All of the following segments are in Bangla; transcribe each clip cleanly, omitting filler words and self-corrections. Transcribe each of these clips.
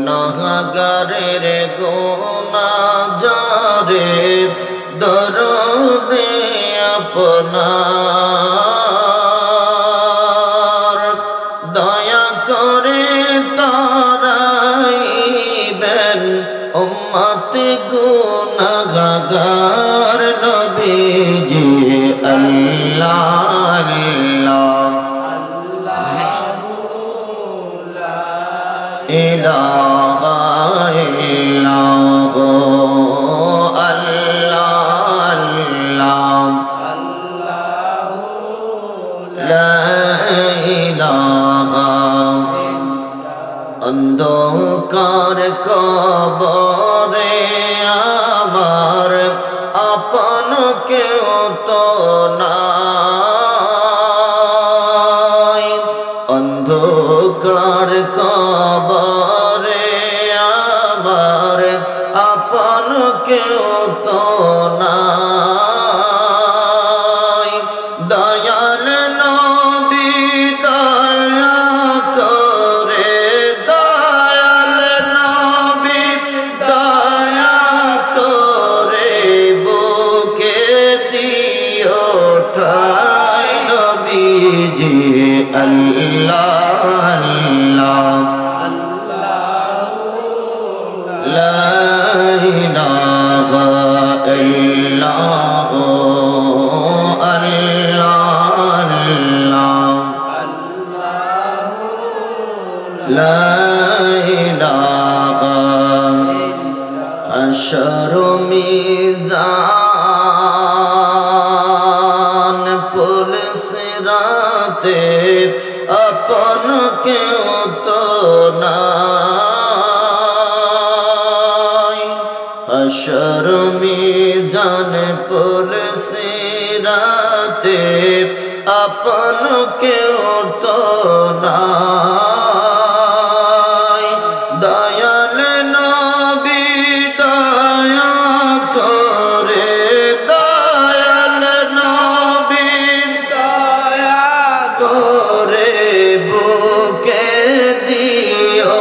গুনাহগারের গুনাহগারে দরদে আপনার দয়া করে তারাইবেন উম্মত গুনাহগার নবীজি আল্লাহ ইলাহা ইল্লাল্লাহ আল্লাহ আল্লাহ লা ইলাহা অন্ধকার কবরে আমার আপন কেউ তো নাই অন্ধকার কবরে আমার আপন কেউ তো নাই দয়াল নবী দয়া করে দয়াল নবী দয়া করে বুকে দিও ঠাই নবীজি আল্লাহ আল্লাহ লা ইলাহা ইল্লাল্লাহ লা ইলাহা হাশর মিজান পুল সিরাতে আপন কেউ তো নাই হাশর মিজান পুল সিরাতে আপন কেউ তো নাই দয়াল নবী দয়া করে দয়াল নবী দয়া করে বুকে দিও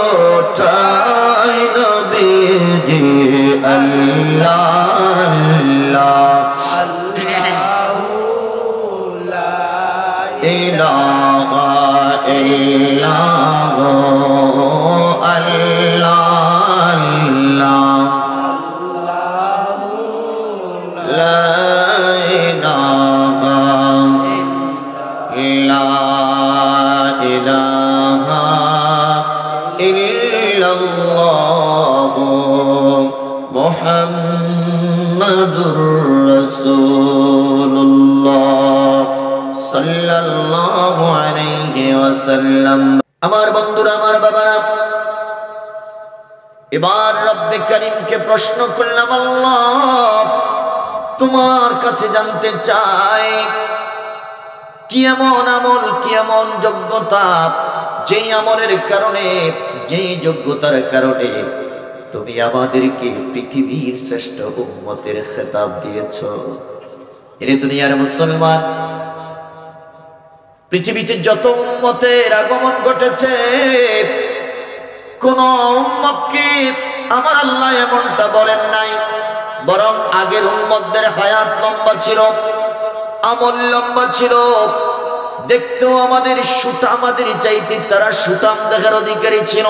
ঠাই নবীজি আল্লাহ ইলাহা ইল্লাল্লাহ আল্লাহ লা ইলাহা ইল্লাল্লাহ মুহাম্মাদুর রাসূলুল্লাহ সাল্লাল্লাহু আলাইহি ওয়াসাল্লাম। আমার বন্ধুরা, আমার বাবারা, এবার রব্বে করিমকে প্রশ্ন করলাম, আল্লাহ তোমার কাছে জানতে চাই কি এমন আমল, কি এমন যোগ্যতা, যেই আমলের কারণে, যেই যোগ্যতার কারণে তুমি আমাদেরকে পৃথিবীর শ্রেষ্ঠ উম্মতের খেতাব দিয়েছ। এর দুনিয়ার মুসলমান, পৃথিবীতে যত উম্মতের আগমন ঘটেছে, কোন উম্মতকে আমার আল্লাহ এমনটা বলেন নাই, বরং আগের উম্মতদের হায়াত লম্বা ছিল, আমল লম্বা ছিল, দেখতেও আমাদের আমাদের চাইতে তারা সুঠাম দেখার অধিকারী ছিল।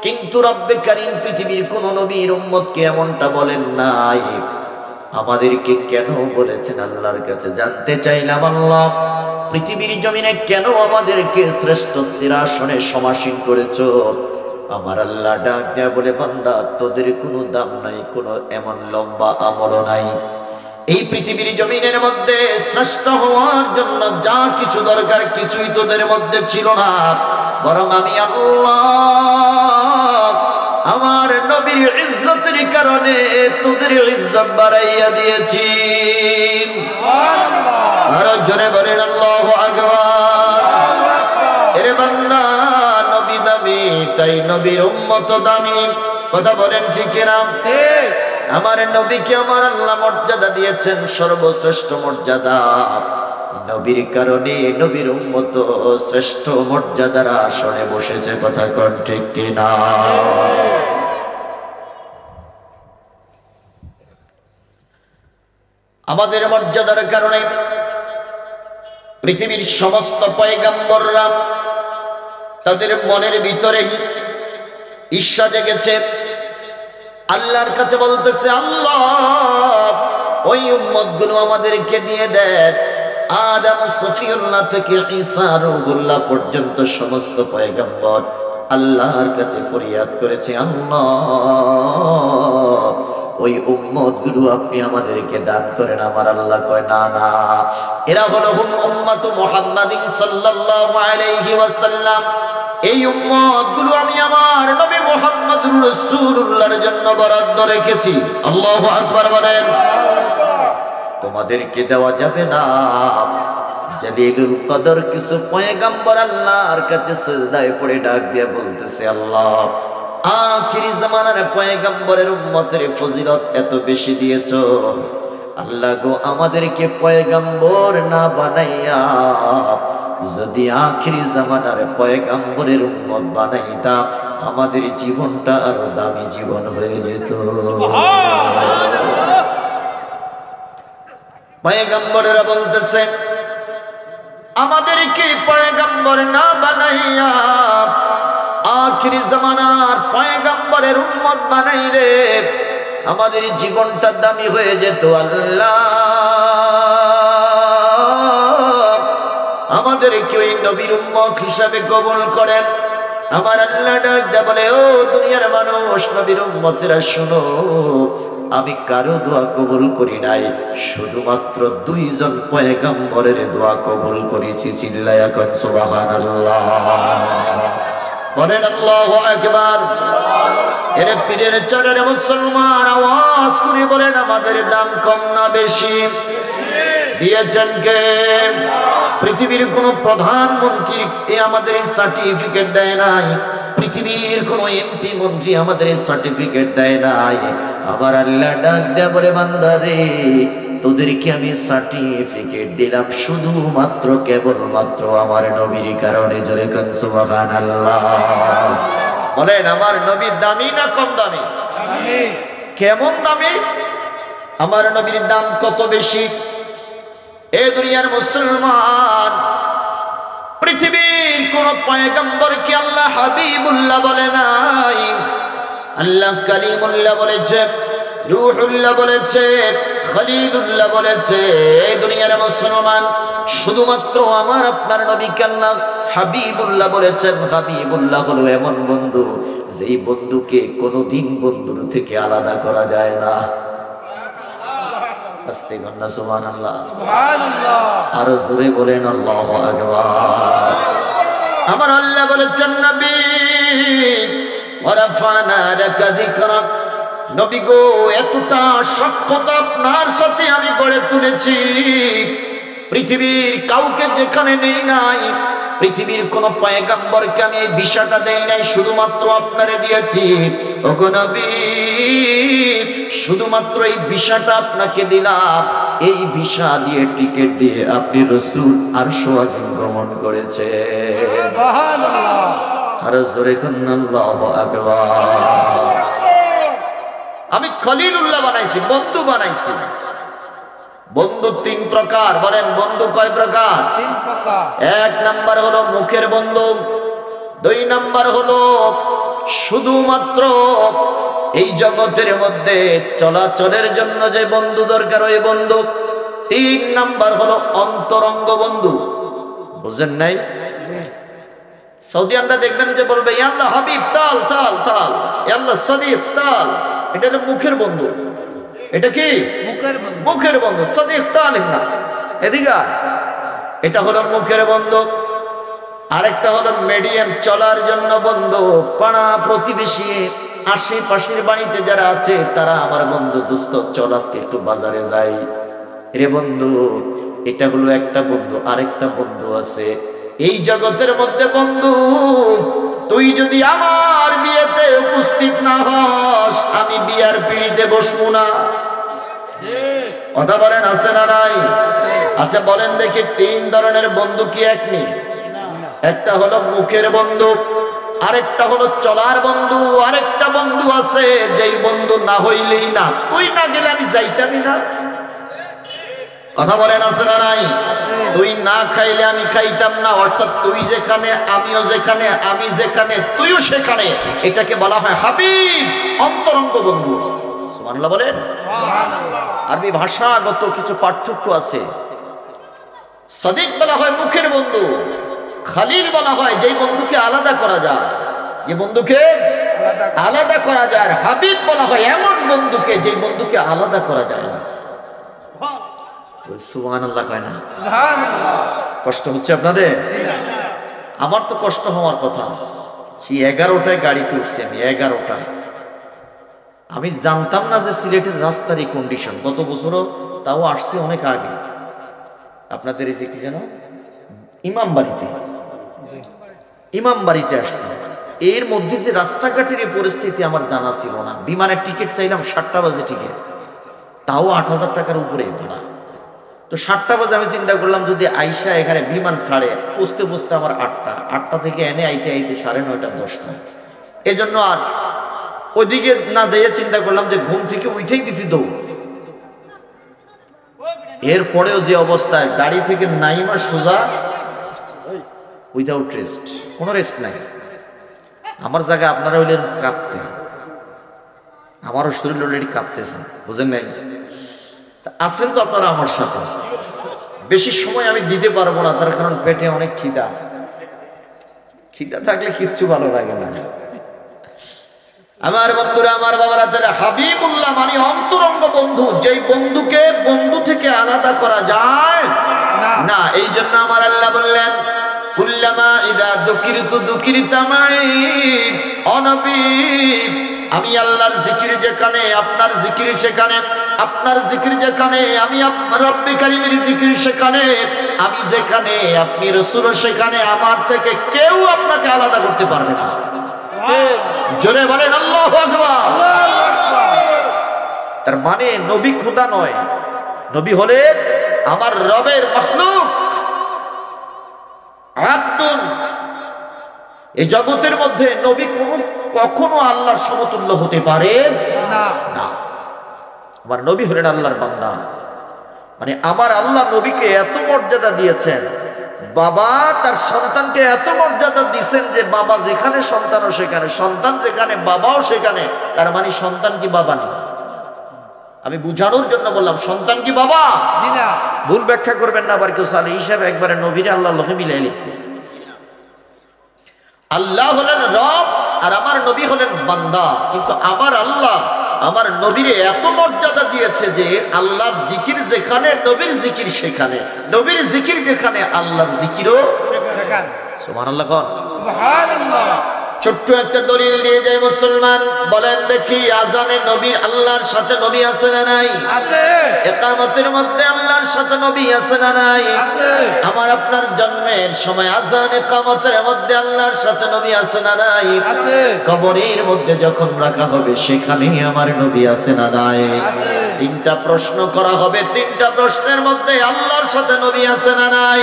কিন্তু রব্বে কারীম পৃথিবীর কোন নবীর উম্মতকে এমনটা বলেন নাই। আমাদেরকে কেন বলেছেন আল্লাহর কাছে জানতে চাইলাম। আল্লাহ পৃথিবীর জমিনে কেন আমাদেরকে শ্রেষ্ঠত্বের আসনে সমাসীন করেছো? আমার আল্লাহ ডাক দেয়া বলে, বান্দা তোদের কোনো দাম নাই, কোনো এমন লম্বা আমলও নাই। এই পৃথিবীর জমিনের মধ্যে শ্রেষ্ঠ হওয়ার জন্য যা কিছু দরকার কিছুই তোদের মধ্যে ছিল না, বরং আমি আল্লাহ আমার নবীর ইজ্জতের কারণে তোদের ইজ্জত বাড়াইয়া দিয়েছি। আরো জোরে বলেন আল্লাহু আকবার। এরে বান্দা, নবী দামি, তাই নবীর উম্মত দামি। কথা বলেন ঠিক না? আমার নবীকে আমার আল্লাহ মর্যাদা দিয়েছেন, সর্বশ্রেষ্ঠ মর্যাদা। নবীর কারণে নবীর উম্মত শ্রেষ্ঠ মর্যাদার আসনে বসেছে। কথা কোন ঠিক কিনা? আমাদের মর্যাদার কারণে পৃথিবীর সমস্ত পয়গম্বররা তাদের মনের ভিতরে ঈর্ষা জেগেছে, আল্লাহর কাছে বলতেছে, আল্লাহ ওই উম্মতগুলো আমাদেরকে দিয়ে দেন। আদম সফিউল্লাহ থেকে ঈসা রূহুল্লাহ পর্যন্ত সমস্ত পয়গম্বর আল্লাহর কাছে ফরিয়াদ করেছে, আল্লাহ ওই উম্মতগুলো আপনি আমাদেরকে দান করেন। আমার আল্লাহ কয়, না না, এরা হলো উম্মত মুহাম্মাদিন সাল্লাল্লাহু আলাইহি ওয়াসাল্লাম। এই উম্মতগুলো আমি আমার নবী মুহাম্মদুর রাসূলুল্লাহর জন্য বরাদ্দ রেখেছি। আল্লাহু আকবার বলেন। তোমাদেরকে দেওয়া যাবে না। জলিলুল কদর কিছু পয়গম্বর আল্লাহর কাছে সিজদায় পড়ে ডাক দিয়ে বলতেছে, আল্লাহ আখিরি জামানার পয়গম্বরের উম্মতের ফজিলত এত বেশি দিয়েছো, আল্লাহ গো আমাদেরকে পয়গম্বর না বানাইয়া যদি আখিরি জামানার পয়গম্বরের উম্মত বানাইতা, আমাদের জীবনটা আরো দামি জীবন হয়ে যেত। পয়গম্বরেরা বলতেছে, আমাদেরকে পয়গম্বর না বানাইয়া আখিরি জামানার পয়গম্বরের উম্মত বানাইলে আমাদের জীবনটা দামি হয়ে যেত। আল্লাহ আমাদেরকে ওই নবীর উম্মত হিসাবে কবুল করেন। আমার আল্লাহ ডাক দেয়া বলে, ও দুনিয়ার মানুষ, নবীর উম্মতেরা শুনো, আমি কারো দোয়া কবুল করি নাই, শুধুমাত্র দুইজন পয়গম্বরের দোয়া কবুল করেছি। চিল্লায়া এখন সুবহানাল্লাহ বলেন, আল্লাহু আকবার। এর পীরের চরের মুসলমান আওয়াজ করে বলেন, আমাদের দাম কম না বেশি? দিয়েছেন কে? পৃথিবীর কোন প্রধানমন্ত্রী আমাদের সার্টিফিকেট দেয় নাই, পৃথিবীর কোন এমপি মন্ত্রী আমাদের সার্টিফিকেট দেয় নাই। আমার আল্লাহ ডাক দেয়া বলে, বান্দারে তোদেরকে আমি সার্টিফিকেট দিলাম শুধুমাত্র কেবলমাত্র আমার নবীর কারণে। জোরে কোন সুবহানাল্লাহ বলেন। আমার নবীর দামি না কম দামি? কেমন দামি? আমার নবীর দাম কত বেশি? এ দুনিয়ার মুসলমান, পৃথিবীর কোন পয়গম্বরকে আল্লাহ হাবিবুল্লাহ বলে নাই। আল্লাহ কালিমুল্লাহ বলেছে, রূহুল্লাহ বলেছে, খলিলুল্লাহ বলেছে। এই দুনিয়ার মুসলমান, শুধুমাত্র আমার আপনার নবীকে আল্লাহ হাবিবুল্লাহ বলেছেন। হাবিবুল্লাহ হলো এমন বন্ধু, যেই বন্ধুকে কোনোদিন বন্ধুর থেকে আলাদা করা যায় না। সুবহানাল্লাহ, আরো জোরে বলেন আল্লাহু আকবার। আমার আল্লাহ বলেছেন, নবী ওয়ারাফানা লাকা যিকরাক, নবী গো এতটা সখ্যতা আপনার সাথে আমি গড়ে তুলেছি, পৃথিবীর কাউকে যেখানে নেই নাই, পৃথিবীর কোন পয়গম্বরকে আমি এই বিষয়টা দেই নাই, শুধুমাত্র আপনারে দিয়েছি। ওগো নবী, শুধুমাত্র এই বিষয়টা আপনাকে দিলাম। এই ভিসা দিয়ে, টিকিট দিয়ে আপনি রাসূল আরশ আজিম গমন করেছেন। সুবহানাল্লাহ, আর জোরে কোন আল্লাহু আকবার। আমি খলিলুল্লাহ বানাইছি, বন্ধু বানাইছি। বন্ধু তিন প্রকার, বলেন বন্ধু কয় প্রকার? তিন প্রকার। এক নাম্বার হলো মুখের বন্ধু, দুই নাম্বার হলো শুধুমাত্র এই জগতের মধ্যে চলাচলের জন্য যে বন্ধু দরকার ওই বন্ধু, তিন নাম্বার হলো অন্তরঙ্গ বন্ধু। বুঝেন নাই? সৌদিয়ানরা দেখবেন যে বলবে, ইয়া আল্লাহ হাবিব তাল তাল তাল, ইয়া আল্লাহ সদীক তাল। এটা হলো মুখের বন্ধু। এটা কি মুখের বন্ধু? মুখের বন্ধু। সদীক তাল না, এদিকে এটা হলো মুখের বন্ধু। আরেকটা হলো মিডিয়াম চলার জন্য বন্ধু, পাড়া প্রতিবেশী আশেপাশের বাড়িতে যারা আছে তারা আমার বন্ধু, দোস্ত চল আজকে একটু বাজারে যাই রে বন্ধু। এটা হলো একটা বন্ধু। আরেকটা বন্ধু আছে এই জগতের মধ্যে, বন্ধু তুই যদি আমার বিয়েতে উপস্থিত না হস, আমি বিয়ার পিড়িতে বসবো না। কথা বলেন, আছে না নাই? আচ্ছা বলেন দেখি, তিন ধরনের বন্ধু কি এক নেই? একটা হলো মুখের বন্ধু, আরেকটা হলো চলার বন্ধু, আরেকটা বন্ধু আছে যেই বন্ধু না হইলেই না, তুই না গেলে আমি যাইতামই না। কথা বলেন আছে না নাই? তুই না খাইলে আমি খাইতাম না, অর্থাৎ তুই যেখানে আমিও যেখানে, আমি যেখানে তুইও সেখানে, এটাকে বলা হয় হাবিব, অন্তরঙ্গ বন্ধু। সুবহানাল্লাহ বলেন। আরবি ভাষাগত কিছু পার্থক্য আছে। সাদিক বলা হয় মুখের বন্ধু, খালিল বলা হয় যেই বন্ধুকে আলাদা করা যায়, যে বন্ধুকে আলাদা করা যায়। আর হাবিব বলা হয় এমন বন্ধুকে যেই বন্ধুকে আলাদা করা যায় না। সুবহানাল্লাহ কয় না? কষ্ট হচ্ছে আপনাদের? আমার তো কষ্ট হওয়ার কথা। সেই 11টায় গাড়িতে উঠছি আমি, 11টায়। আমি জানতাম না যে সিলেটের রাস্তার এই কন্ডিশন। গত বছরও তাও আসছে অনেক আগে। আপনাদের এই যে কি যেন ইমামবাড়িতে আসছে। এর মধ্যে যে রাস্তাঘাটের এই পরিস্থিতি আমার জানা ছিল না। বিমানের টিকিট চাইলাম 7টা বাজে টিকিট, তাও 8,000 টাকার উপরে ভাড়া। তো 7টা বাজে আমি চিন্তা করলাম যদি আইসা এখানে বিমান ছাড়ে, পৌঁছতে পৌঁছতে আমার 8টা থেকে এনে আইতে 9টা 10টা। এজন্য আর ওইদিকে না যাইয়া চিন্তা করলাম যে ঘুম থেকে উঠেই দিছি দৌড়। এরপরেও যে অবস্থায় গাড়ি থেকে নাইমা সোজা উইদাউট রেস্ট, কোনো রেস্ট নাই। আমার জায়গায় আপনারা হইলেন কাঁপতে, আমারও শরীর অলরেডি কাঁপতেছে, বুঝেন নাই? আছেন তো আপনারা আমার সাথে। বেশি সময় আমি দিতে পারবো না, তার কারণ পেটে অনেক খিদা থাকলে কিচ্ছু ভালো লাগে না। আমার বন্ধুরা, আমার বাবারা, তারা হাবিবুল্লাহ মানে অন্তরঙ্গ বন্ধু, যেই বন্ধুকে বন্ধু থেকে আলাদা করা যায় না। এই জন্য আমার আল্লাহ বললেন কুল্লামা ইদা যুকিরতু যুকিরতা মাই, ও নবী আমি আল্লাহর জিকির যেখানে আপনার জিকির সেখানে, আপনার জিকির যেখানে আমি রব্বে কারীমের জিকির সেখানে, আমি যেখানে আপনি রাসূল সেখানে, আমার থেকে কেউ আপনাকে আলাদা করতে পারবে না। জোরে বলেন আল্লাহু আকবার। তার মানে নবী খোদা নয়, নবী হলেন আমার রবের মাখলুক, আব্দুন। এই জগতের মধ্যে নবী কখনো আল্লাহর সমতুল্য হতে পারে না। আমার নবী হলেন আল্লাহর বান্দা। মানে আমার আল্লাহ নবীকে এত মর্যাদা দিয়েছেন, বাবা তার সন্তানকে এত মর্যাদা দিয়েছেন যে বাবা যেখানে সন্তানও সেখানে, সন্তান যেখানে বাবাও সেখানে। তার মানে সন্তান কি বাবা নেই? আমি বুঝানোর জন্য বললাম সন্তান কি বাবা? ভুল ব্যাখ্যা করবেন না আবার কেউ। সালে হিসাবে একবারে নবীরে আল্লাহ লোকে মিলাই লিখছে। আল্লাহ হলেন রব আর আমার নবী হলেন বান্দা। কিন্তু আমার আল্লাহ আমার নবীরে এত মর্যাদা দিয়েছে যে আল্লাহর জিকির যেখানে নবীর জিকির সেখানে, নবীর জিকির যেখানে আল্লাহর জিকিরও সেখানে। সুবহানাল্লাহ কোন? সুবহানাল্লাহ। ছোট্ট একটা দলিল দিয়ে যায় মুসলমান, বলেন দেখি আজানে নবী আল্লাহর সাথে নবী আছে না নাই? আছে। ইকামতের মধ্যে আল্লাহর সাথে নবী আছে না নাই? আছে। আমার আপনার জন্মের সময় আজান ইকামতের মধ্যে আল্লাহর সাথে নবী আছে না নাই? আছে। কবরের মধ্যে যখন রাখা হবে সেখানেই আমার নবী আছে না নাই? আছে। 3টা প্রশ্ন করা হবে, 3টা প্রশ্নের মধ্যে আল্লাহর সাথে নবী আছে না নাই?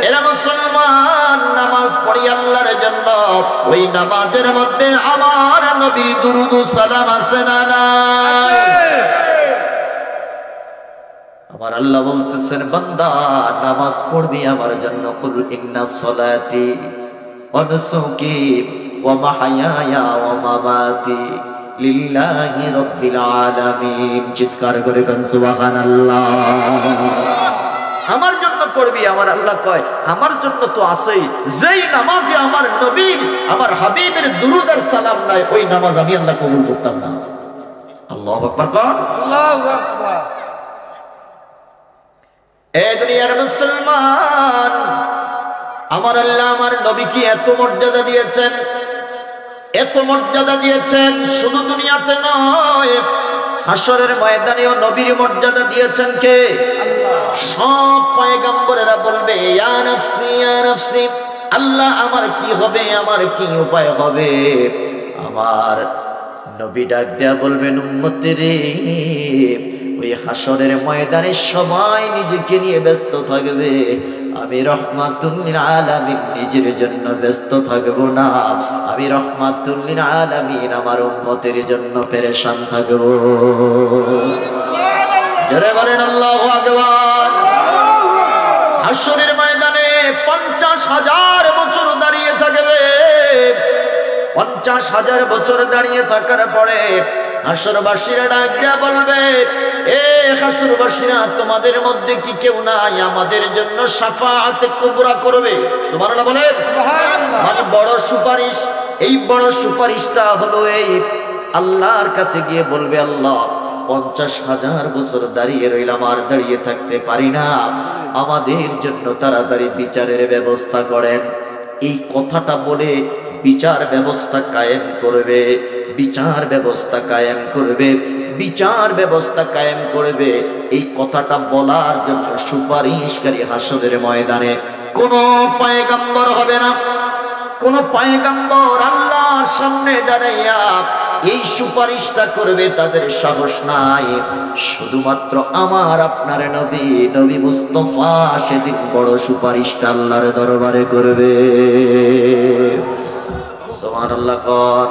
এরা মুসলমান নামাজ পড়ি আল্লাহর জন্য, ওই নামাজের মধ্যে আমার নবীর দুরূদ ও সালাম আছে না নাই? আমার আল্লাহ বলতেছেন বান্দা নামাজ পড়বি আমার জন্য। কুল ইন্না সলাতি ওয়া নুসুকি ওয়া মাহইয়ায়া ওয়া মামাতি লিল্লাহি রাব্বিল আলামিন। চিৎকার করে কোন সুবহানাল্লাহ। আমার জন্য করবি, আমার আল্লাহ কয় আমার জন্য তো আছেই। যেই নামাজে আমার নবীর আমার হাবিবের দুরূদ আর সালাম নাই, ওই নামাজ আমি আল্লাহ কবুল করতাম না। আল্লাহু আকবার কর। আল্লাহু আকবার। এ দুনিয়ার মুসলমান, আমার আল্লাহ আমার নবীকে এত মর্যাদা দিয়েছেন, এত মর্যাদা দিয়েছেন, শুধু দুনিয়াতে নয় হাসরের ময়দানেও নবীর মর্যাদা দিয়েছেন কে? সব পয়গম্বরেরা বলবে ইয়া নাফসি ইয়া নাফসি, আল্লাহ আমার কি হবে, আমার কি উপায় হবে? আমার নবী ডাক দেয়া বলবেন উম্মতেরে, ওই হাসরের ময়দানে সবাই নিজেকে নিয়ে ব্যস্ত থাকবে, আমি রহমাতুল লিল আলামিন নিজের জন্য ব্যস্ত থাকব না। আমি রহমাতুল লিল আলামিন আমার উম্মতের জন্য পেরেশান থাকব। জোরে বলেন আল্লাহু আকবার। হাসরের ময়দানে 50,000 বছর দাঁড়িয়ে থাকবে। 50,000 বছর দাঁড়িয়ে থাকার পরে হাসরবাসীরা ডাক দিয়া বলবে, এ হাসরবাসীরা, তোমাদের মধ্যে কি কেউ নাই আমাদের জন্য শাফাআতে কুবরা করবে? সুবহানাল্লাহ বলেন। মানে বড় সুপারিশ। এই বড় সুপারিশটা হলো এই, আল্লাহর কাছে গিয়ে বলবে, আল্লাহ 50,000 বছর দাঁড়িয়ে রইলাম, আর দাঁড়িয়ে থাকতে পারি না, আমাদের জন্য তাড়াতাড়ি বিচারের ব্যবস্থা করেন। এই কথাটা বলে বিচার ব্যবস্থা কায়েম করবে, বিচার ব্যবস্থা কায়েম করবে, বিচার ব্যবস্থা কায়েম করবে। এই কথাটা বলার জন্য সুপারিশকারী হাসরের ময়দানে কোন পয়গম্বর হবে না। কোন পয়গম্বর আল্লাহর সামনে দাঁড়াইয়া এই সুপারিশটা করবে তাদের সাহস নাই। শুধুমাত্র আমার আপনার নবী, নবী মুস্তাফা সেদিন বড় সুপারিশটা আল্লাহর দরবারে করবে। সুবহানাল্লাহ কোন?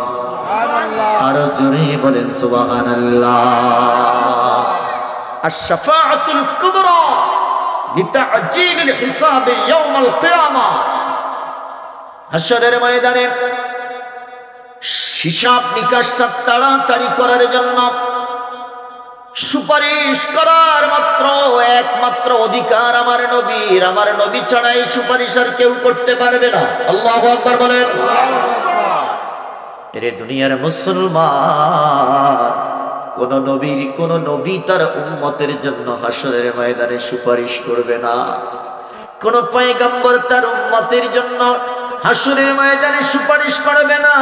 আরো জোরে বলেন সুবহানাল্লাহ। আশ-শাফাআতুল কুবরা লিতা'জিলিল হিসাব ইয়াউমাল কিয়ামাহ। হাসরের ময়দানে হিসাব নিকাশটা তাড়াতাড়ি করার জন্য সুপারিশ করার একমাত্র অধিকার আমার নবীর। আমার নবী ছাড়া এই সুপারিশ আর কেউ করতে পারবে না। আল্লাহু আকবার বলেন। এরে দুনিয়ার মুসলমান, কোন নবী তার উম্মতের জন্য হাসরের ময়দানে সুপারিশ করবে না। কোন পয়গম্বর তার উম্মতের জন্য হাসরের ময়দানে সুপারিশ করবে না।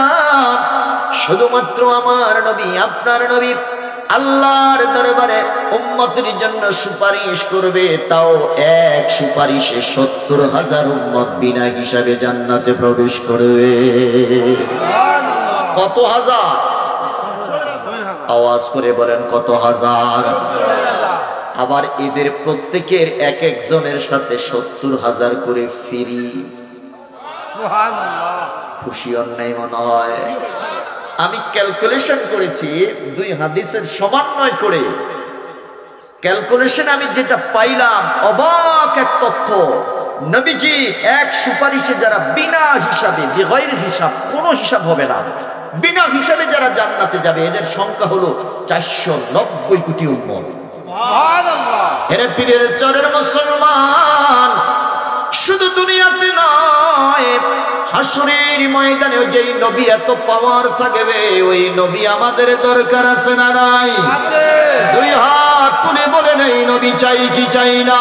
শুধুমাত্র আমার নবী, আপনার নবী আল্লাহর দরবারে উম্মতের জন্য সুপারিশ করবে। তাও এক সুপারিশে 70,000 উম্মত বিনা হিসাবে জান্নাতে প্রবেশ করবে। কত হাজার? আওয়াজ করে বলেন কত হাজার? আবার এদের প্রত্যেকের এক একজনের সাথে 70,000 করে ফ্রি। খুশি অন্যায় মনে হয়। আমি ক্যালকুলেশন করেছি, দুই হাদিসের সমন্বয় করে ক্যালকুলেশন আমি যেটা পাইলাম, অবাক এক তথ্য। নবীজি এক সুপারিশে যারা বিনা হিসাবে, বেগৈর হিসাব, কোনো হিসাব হবে না, বিনা হিসাবে যারা জান্নাতে যাবে, এদের সংখ্যা হলো 490 কোটি উম্মত। এর পীরের চরের মুসলমান, শুধু দুনিয়াতে নয়, হাসরের ময়দানে যেই নবী এত পাওয়ার থাকবে, ওই নবী আমাদের দরকার আছে না নাই? দুই হাত তুলে বলে নেই, নবী চাই কি চাই না?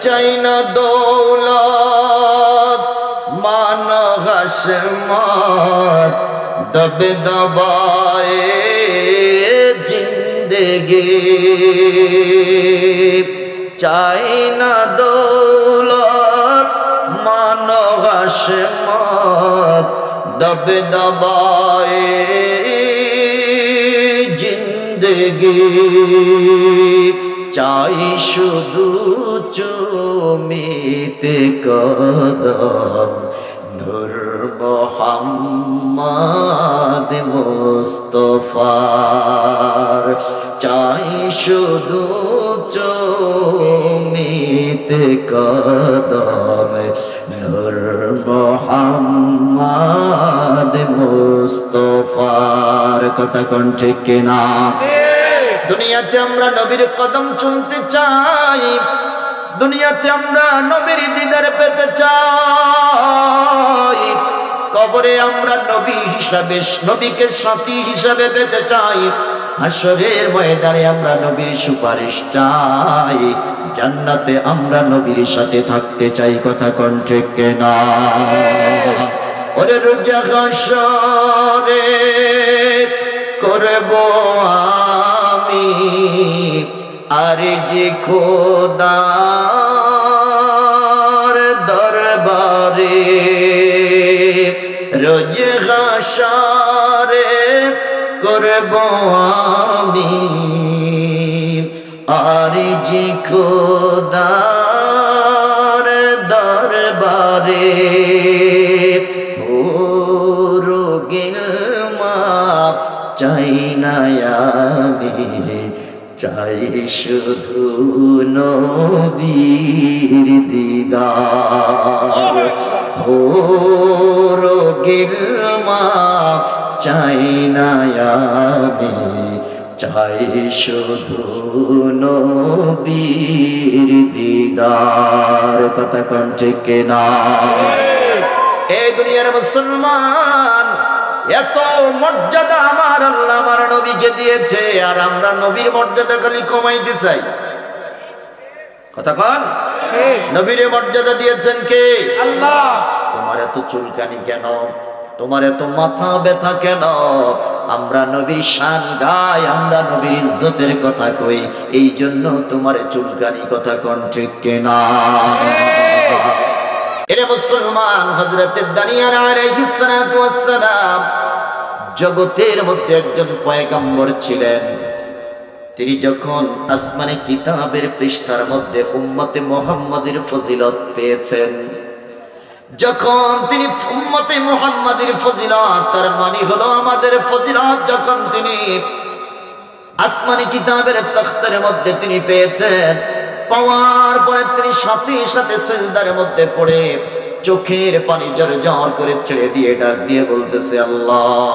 চাই না দৌলত মান হাসমত, দবে দবায়ে জিন্দেগি। চাই না দৌলত মান হাসমত, দবে দবায়ে জিন্দেগি। চাই শুধু চুমিতে কদম নূর মুহাম্মদ মুস্তাফার। চাই শুধু চুমিতে কদম নূর মুহাম্মদ মুস্তাফার। কথা কোন ঠিক কিনা? দুনিয়াতে আমরা নবীর কদম চুমতে চাই, দুনিয়াতে আমরা নবীর দিদার পেতে চাই, কবরে আমরা নবী হিসাবে, নবীকে সাথী হিসাবে পেতে চাই, হাসরের ময়দানে আমরা নবীর সুপারিশ চাই, জান্নাতে আমরা নবীর সাথে থাকতে চাই। কথা কোন ঠিক কিনা? ওরে রোজ হাসরে করব আমি আরজি খোদার দরবারে, রোজ হাসরে করব আমি আরজি খোদার রে ও রোগের মাপ চাই না আমি, চাই শুধু নবীর দিদার। ও রোগের মাপ চাই না আমি, চাই শুধু নবীর দিদার। কথা কোন ঠিক না? এই দুনিয়ার মুসলমান, এত মর্যাদা আমার আল্লাহ আমার নবীকে দিয়েছে, আর আমরা নবীর মর্যাদা খালি কমাইতে চাই। কথা কন, নবীর মর্যাদা দিয়েছেন কে? আল্লাহ। তোমার এত চুলকানি কেন? তোমার এত মাথা ব্যথা কেন? আমরা নবীর শান গাই, আমরা নবীর ইজ্জতের কথা কই, এই জন্য তোমার চুলকানি। কথা কোন ঠিক কিনা? এরে মুসলমান, হযরত দানিয়াল আলাইহিস সালাতু ওয়াস সালাম জগতের মধ্যে একজন পয়গম্বর ছিলেন। তিনি যখন আসমানে কিতাবের পৃষ্ঠার মধ্যে উম্মতে মুহাম্মাদের ফজিলত পেয়েছেন, যখন তিনি উম্মতে মুহাম্মাদের ফজিলত, তার মানে হলো আমাদের ফজিলত, যখন তিনি আসমানি কিতাবের তখতের মধ্যে তিনি পেয়েছেন, পাওয়ার পরে তিনি সাথে সাথে সিজদার মধ্যে পড়ে চোখের পানি ঝরঝর করে ছেড়ে দিয়ে ডাক দিয়ে বলতেছে, আল্লাহ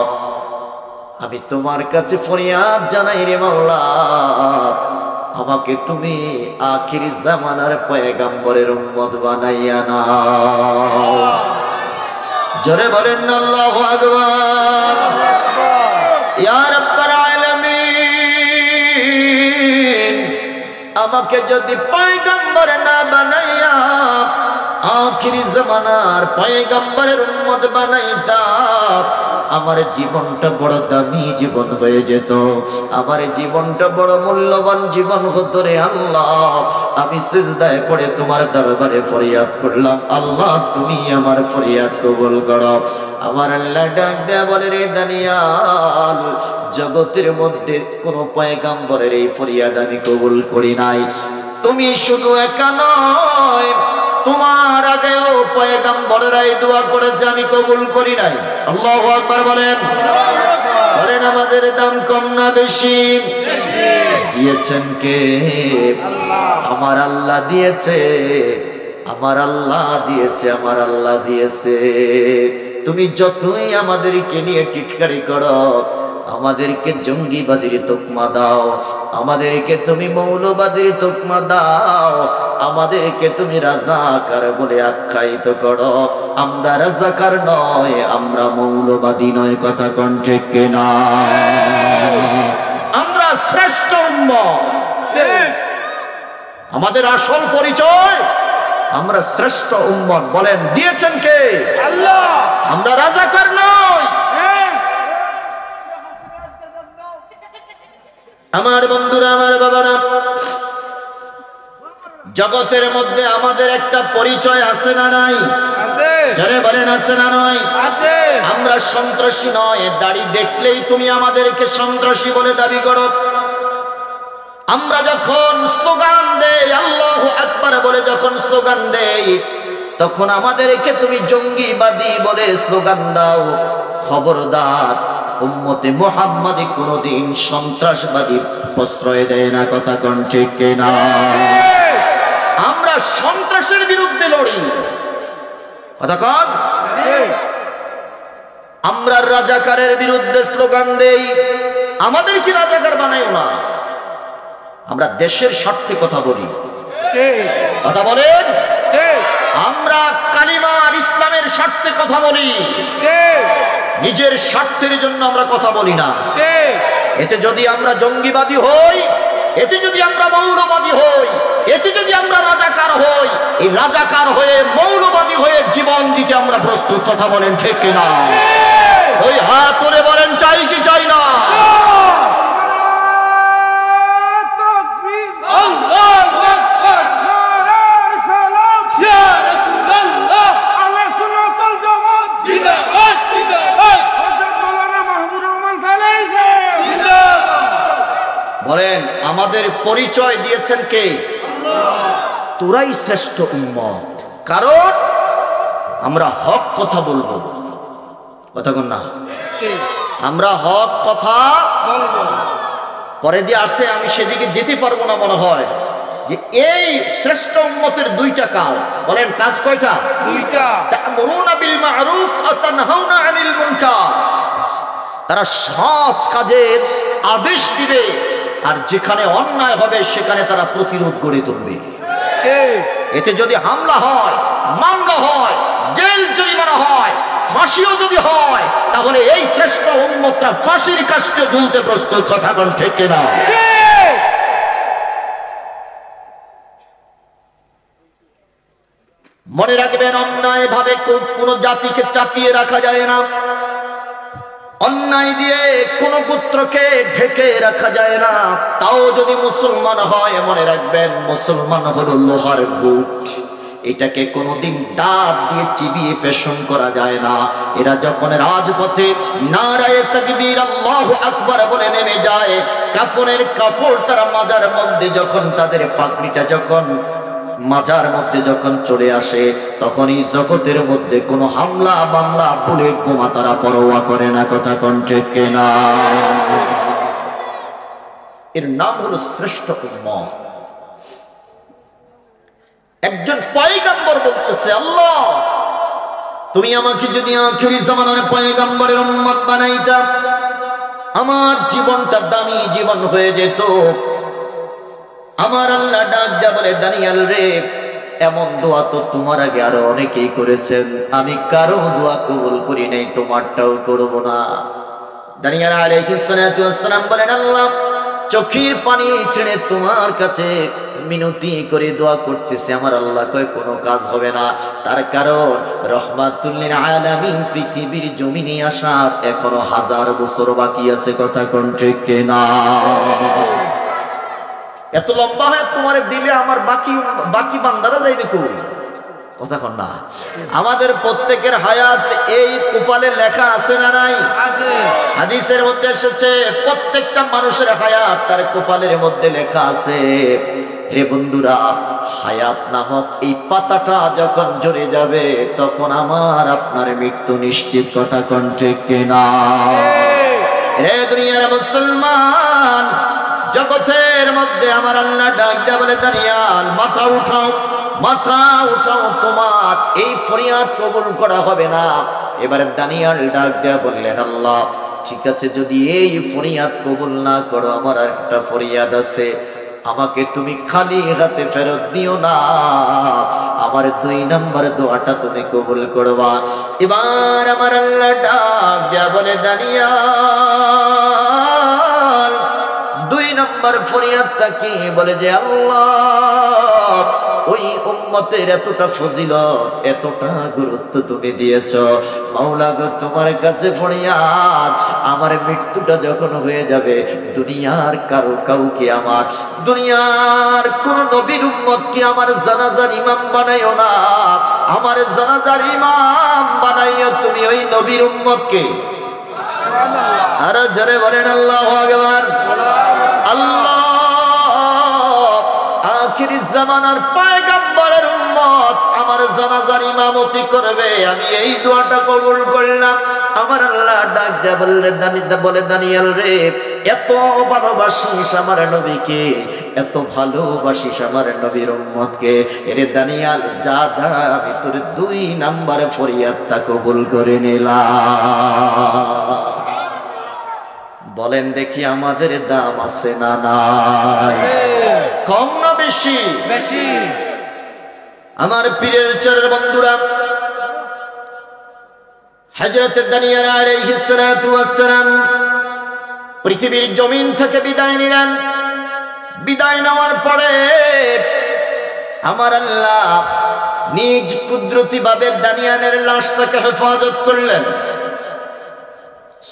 আমি তোমার কাছে ফরিয়াদ জানাই রে মাওলা, আমাকে তুমি আখির জামানার পয়গম্বরের উম্মত বানাইয়া নাও। জোরে বলেন আল্লাহু আকবার। ইয়া রাব্বাল আলামিন, আমাকে যদি পয়গম্বর না বানাইয়া আখির জামানার পয়গম্বরের উম্মত বানাইতা, আমার জীবনটা বড় দামি জীবন হয়ে যেত, আমার জীবনটা বড় মূল্যবান জীবন হতো রে আল্লাহ। আমি সিজদায় পড়ে তোমার দরবারে ফরিয়াদ করলাম, আল্লাহ তুমি আমার ফরিয়াদ কবুল করো। আমার আল্লাহ ডাক দেয়া বলে, রে দানিয়াল, জগতের মধ্যে কোন পয়গম্বরের এই ফরিয়াদ আমি কবুল করি নাই। তুমি শুধু একা নয়, তোমার আগেও পয়গম্বররা এই দোয়া করেছে, আমি কবুল করি নাই। আল্লাহু আকবার বলেন। বলেন আমাদের দাম কম না বেশি? দিয়েছেন কে? আমার আল্লাহ দিয়েছে, আমার আল্লাহ দিয়েছে, আমার আল্লাহ দিয়েছে। তুমি যতই আমাদেরকে নিয়ে টিটকারি করো, আমাদেরকে জঙ্গিবাদীর তকমা দাও, আমাদেরকে তুমি মৌলবাদীর তকমা দাও, আমাদেরকে তুমি রাজাকার বলে আখ্যায়িত করো, আমরা রাজাকার নয়, আমরা মৌলবাদী নয়। কথা কোন ঠিক কিনা? আমরা শ্রেষ্ঠ উম্মত, আমাদের আসল পরিচয় আমরা শ্রেষ্ঠ উম্মত। বলেন দিয়েছেন কে? আল্লাহ। আমরা রাজাকার নয়। আমার বন্ধুরা, আমার বাবারা, জগতের মধ্যে আমাদের একটা পরিচয় আছে না নাই? যারা বলেন আছে না নয়? আমরা সন্ত্রাসী নয়, দাড়ি দেখলেই তুমি আমাদেরকে সন্ত্রাসী বলে দাবি করো। আমরা যখন স্লোগান দেই আল্লাহু আকবার বলে, যখন স্লোগান দেই, তখন আমাদেরকে তুমি জঙ্গিবাদী বলে স্লোগান দাও। খবরদার, উম্মতে মুহাম্মাদি কোনদিন সন্ত্রাসবাদী প্রশ্রয় দেয় না। কথা কোন ঠিক কিনা? আমরা সন্ত্রাসের বিরুদ্ধে লড়ি। কথা কন। আমরা রাজাকারের বিরুদ্ধে স্লোগান দেই, আমাদের কি রাজাকার বানাইও না। আমরা দেশের স্বার্থে কথা বলি। কথা বলেন। আমরা কালিমা আর ইসলামের স্বার্থে কথা বলি, নিজের স্বার্থের জন্য আমরা কথা বলি না। এতে যদি আমরা জঙ্গিবাদী হই, এতে যদি আমরা মৌলবাদী হই, এতে যদি আমরা রাজাকার হই, এই রাজাকার হয়ে মৌলবাদী হয়ে জীবন দিতে আমরা প্রস্তুত। কথা বলেন ঠিক কিনা? ওই হাত তুলে বলেন চাই কি চাই না? বলেন আমাদের পরিচয় দিয়েছেন কে? তোরাই শ্রেষ্ঠ উম্মত। কারণ আমরা হক কথা বলবো, কথা কোন না, আমরা হক কথা বলবো। পরে দিয়ে আসে, আমি সেদিকে যেতে পারবো না মনে হয়, যে এই শ্রেষ্ঠ উম্মতের দুইটা কাজ। বলেন কাজ কয়টা? দুইটা। তা'মুরুনা বিল মা'রুফ ওয়া তানহাউনা আনিল মুনকার। তারা সৎ কাজের আদেশ দিবে, আর যেখানে অন্যায় হবে সেখানে তারা প্রতিরোধ গড়ে তুলবে। এতে যদি হামলা হয়, মামলা হয়, জেল জরিমানা হয়, ফাঁসিও যদি হয়, তাহলে এই শ্রেষ্ঠ উম্মতরা ফাঁসির কাস্টে ঝুলতে প্রস্তুত। কথা কোন ঠিক কিনা? মনে রাখবেন, অন্যায় ভাবে কোন জাতিকে চাপিয়ে রাখা যায় না, অন্যায় দিয়ে কোন গোত্রকে ঢেকে রাখা যায় না। তাও যদি মুসলমান হয়, মনে রাখবেন মুসলমান হলো লোহার বুট, এটাকে কোনোদিন দাঁত দিয়ে চিবিয়ে পেশন করা যায় না। এরা যখন রাজপথে নারায়ে তাকবীর আল্লাহু আকবার বলে নেমে যায়, কাফনের কাপড় তারা মাজার মধ্যে যখন তাদের পাগড়িটা যখন মাজার মধ্যে যখন চলে আসে, তখন এই জগতের মধ্যে কোনো হামলা মামলা বুলেট বোমা তারা পরোয়া করে না। কথা কোন ঠিক কিনা? এর নাম হলো শ্রেষ্ঠ উম্মত। একজন পয়গম্বর বলতেছে, আল্লাহ তুমি আমাকে যদি আখিরি জামানার পয়গম্বরের উম্মত বানাইতা, আমার জীবনটা দামি জীবন হয়ে যেত। আমার আল্লাহ ডাক দেয়া বলে, দানিয়েল রে, এমন দোয়া তো তোমার আগে আরো অনেকেই করেছেন, আমি কারো দোয়া কবুল করি নাই, তোমারটাও করব না। দানিয়েল আলাইহিস সালাতু ওয়াস সালাম বলেন, আল্লাহ চোখের পানি ছেড়ে তোমার কাছে মিনতি করে দোয়া করতেছে। আমার আল্লাহ কয় কোনো কাজ হবে না, তার কারণ রহমাতুল লিল আলামিন পৃথিবীর জমিনে আসার এখনো 1000 বছর বাকি আছে। কথা কোন ঠিক কিনা? এত লম্বা হয় তোমার দিলে আমার বাকি বান্দারা যাইবে কই? কথা কন না। আমাদের প্রত্যেকের হায়াত এই কপালে লেখা আছে না নাই? আছে। হাদিসের মধ্যে এসেছে, প্রত্যেকটা মানুষের হায়াত তার কপালের মধ্যে লেখা আছে। রে বন্ধুরা, হায়াত নামক এই পাতাটা যখন ঝরে যাবে, তখন আমার আপনার মৃত্যু নিশ্চিত। কথা কোন ঠিক কিনা? রে দুনিয়ার মুসলমান, জগতের মধ্যে আমার আল্লাহ ডাক দেয়া বলে, দানিয়াল মাথা উঠাও, মাথা উঠাও, তোমার এই ফরিয়াদ কবুল করা হবে না। এবারে দানিয়াল ডাক দেয়া বললেন, আল্লাহ ঠিক আছে, যদি এই ফরিয়াদ কবুল না করো, আমার একটা ফরিয়াদ আছে, আমাকে তুমি খালি হাতে ফেরত দিও না, আমার 2 নম্বর দোয়াটা তুমি কবুল করবা। এবার আমার আল্লাহ ডাক দেয়া বলে, দানিয়াল 2 নম্বর ফরিয়াদটা কি? বলে যে, আল্লাহ ওই উম্মতের এতটা ফজিলত, এতটা গুরুত্ব তুমি দিয়েছ, মাওলা গো তোমার কাছে ফরিয়াদ, আমার মৃত্যুটা যখন হয়ে যাবে, দুনিয়ার কাউকে আমার, দুনিয়ার কোন নবীর উম্মতকে আমার জানাজার ইমাম বানাইও না, আমার জানাজার ইমাম বানাইও তুমি ওই নবীর উম্মতকে। আর জোরে বলেন আল্লাহু আকবার। আল্লাহ আখিরি জামানার পয়গম্বরের উম্মত আমার জানাজার ইমামতি করবে, আমি এই দোয়াটা কবুল করলাম। আমার আল্লাহ ডাক দেয়া বলে, দানিয়েল রে, এত ভালোবাসিস আমার নবীকে, এত ভালোবাসিস আমার নবীর উম্মতকে, এরে দানিয়েল যা যা, আমি তোর 2 নম্বরে ফরিয়াদটা কবুল করে নিলাম। বলেন দেখি, আমাদের দাম আছে না নাই? কম না বেশি? বেশি। আমার পীরের চরের বন্ধুরা, হযরত দানিয়েল আলাইহিস সালাতু ওয়াস সালাম পৃথিবীর জমিন থেকে বিদায় নিলেন। বিদায় নেওয়ার পরে আমার আল্লাহ নিজ কুদরতি ভাবে দানিয়েলের লাশটাকে হেফাজত করলেন।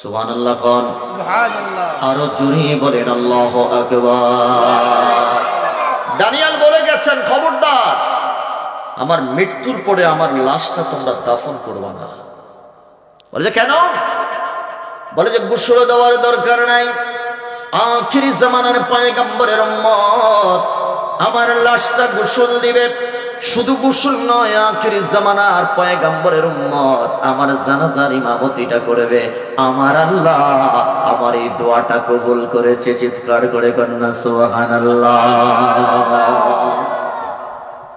সুবহানাল্লাহ কোন? সুবহানাল্লাহ। আরো জোরে বলেন আল্লাহু আকবার। দানিয়েল বলে গেছেন, খবরদার আমার মৃত্যুর পরে আমার লাশটা তোমরা দাফন করবা না। বলে যে কেন? বলে যে গোসল দেওয়ার দরকার নাই, আখিরি জামানার পয়গম্বরের উম্মত আমার লাশটা গোসল দিবে, শুধু গোসল নয়, আখির জামানার পয়গম্বরের উম্মত আমার জানাজার ইমামতিটা করবে। আমার আল্লাহ আমার এই দোয়াটা কবুল করেছে। চিৎকার করে কন্যা সুবহানাল্লাহ।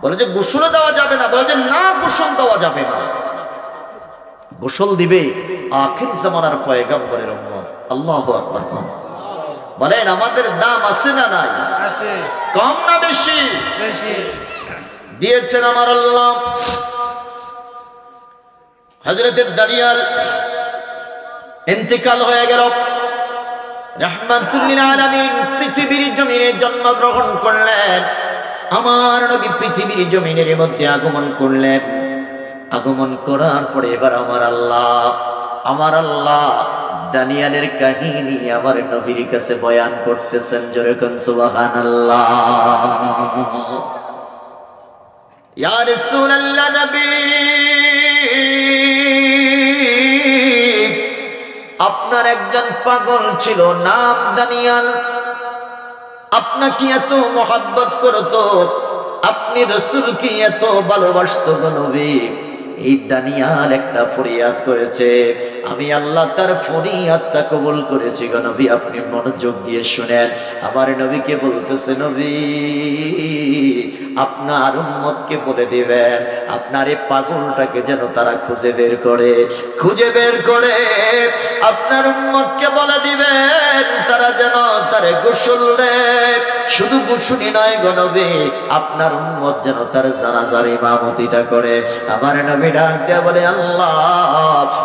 বলে যে গোসল দেওয়া যাবে না, বলে যে না গোসল দেওয়া যাবে না, গোসল দিবে আখির জামানার পয়গম্বরের উম্মত। আল্লাহু আকবার। বলেন আমাদের দাম আছে না নাই? আছে। কম না বেশি? বেশি দিয়েছেন আমার আল্লাহ। হযরত দানিয়াল ইন্তেকাল হয়ে গেল, রাহমাতুল লিল আলামিন পৃথিবীর জমিনে জন্মগ্রহণ করলেন। আমার নবী পৃথিবীর জমিনের মধ্যে আগমন করলেন। আগমন করার পরে এবার আমার আল্লাহ দানিয়ালের কাহিনী আমার নবীর কাছে বয়ান করতেছেন। জোরে কোন সুবহানাল্লাহ। ইয়া রাসূলুল্লাহ, নবী আপনার একজন পাগল ছিল, নাম দানিয়াল। আপনাকে এত মহব্বত করতো, আপনি রাসূলকে এত ভালোবাসতো গো নবী। এই দানিয়াল একটা ফরিয়াদ করেছে, আমি আল্লাহ তার ফরিয়াদটা কবুল করেছি গো নবী। আপনি মনোযোগ দিয়ে শুনেন। আমার নবীকে বলতেছে, নবী আপনার উম্মতকে বলে দিবেন আপনার এই পাগলটাকে যেন তারা খুঁজে বের করে আপনার উম্মতকে বলে দিবেন তারা যেন তারে গোসল দেয়। শুধু গোসলই নয় গো নবী, আপনার উম্মত যেন তার জানাজার ইমামতিটা করে। আমার নবী ডাক দেয়া বলে, আল্লাহ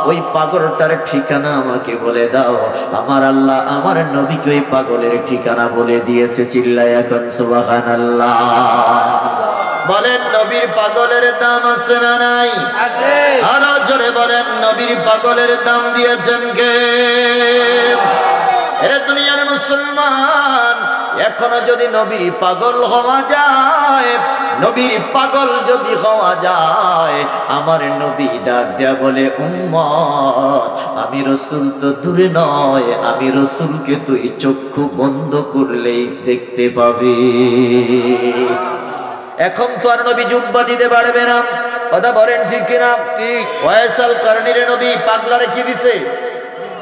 ওই পাগলটার ঠিকানা আমাকে বলে দাও। আমার আল্লাহ আমার নবীকে ওই পাগলের ঠিকানা বলে দিয়েছে। চিল্লায়া এখন সুবহানাল্লাহ। বলেন নবীর পাগলের দাম আছে না নাই? আছে। আরো জোরে বলেন নবীর পাগলের দাম দিয়েছেন কে? এরে দুনিয়ার মুসলমান, এখনো যদি নবীর পাগল হওয়া যায়, নবীর পাগল যদি হওয়া যায়, আমার নবী ডাক দেয়া বলে, উম্মত আমি রাসূল তো দূরে নয়, আমি রাসূলকে তুই চক্ষু বন্ধ করলেই দেখতে পাবি। এখন তো আর নবী জুব্বা দিতে পারবে না, কথা বলেন ঠিক কিনা? ঠিক। ওয়াইসাল কারণীর নবী পাগলারে কি দিছে?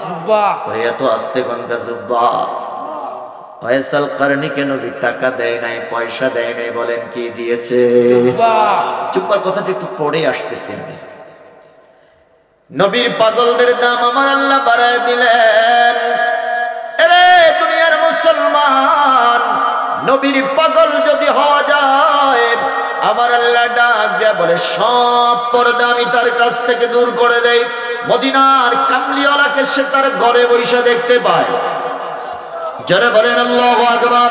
জুব্বা। ওরে এত আস্তে কোনটা জুব্বা? ওয়াইসাল কারণীকে নবী টাকা দেয় নাই, পয়সা দেয় নাই, বলেন কি দিয়েছে? জুব্বা। জুব্বার কথাটা একটু পরে আসতেছে আমি। নবীর পাগলদের দাম আমার আল্লাহ বাড়ায় দিলেন। এরে দুনিয়ার মুসলমান, নবীর পাগল যদি হওয়া যায়, আমার আল্লাহ ডাক দেয়া বলে সব পর্দা আমি তার কাছ থেকে দূর করে দেই। মদিনার কামলিওয়ালাকে সে তার ঘরে বসে দেখতে পায়। যারা বলেন আল্লাহু আকবার।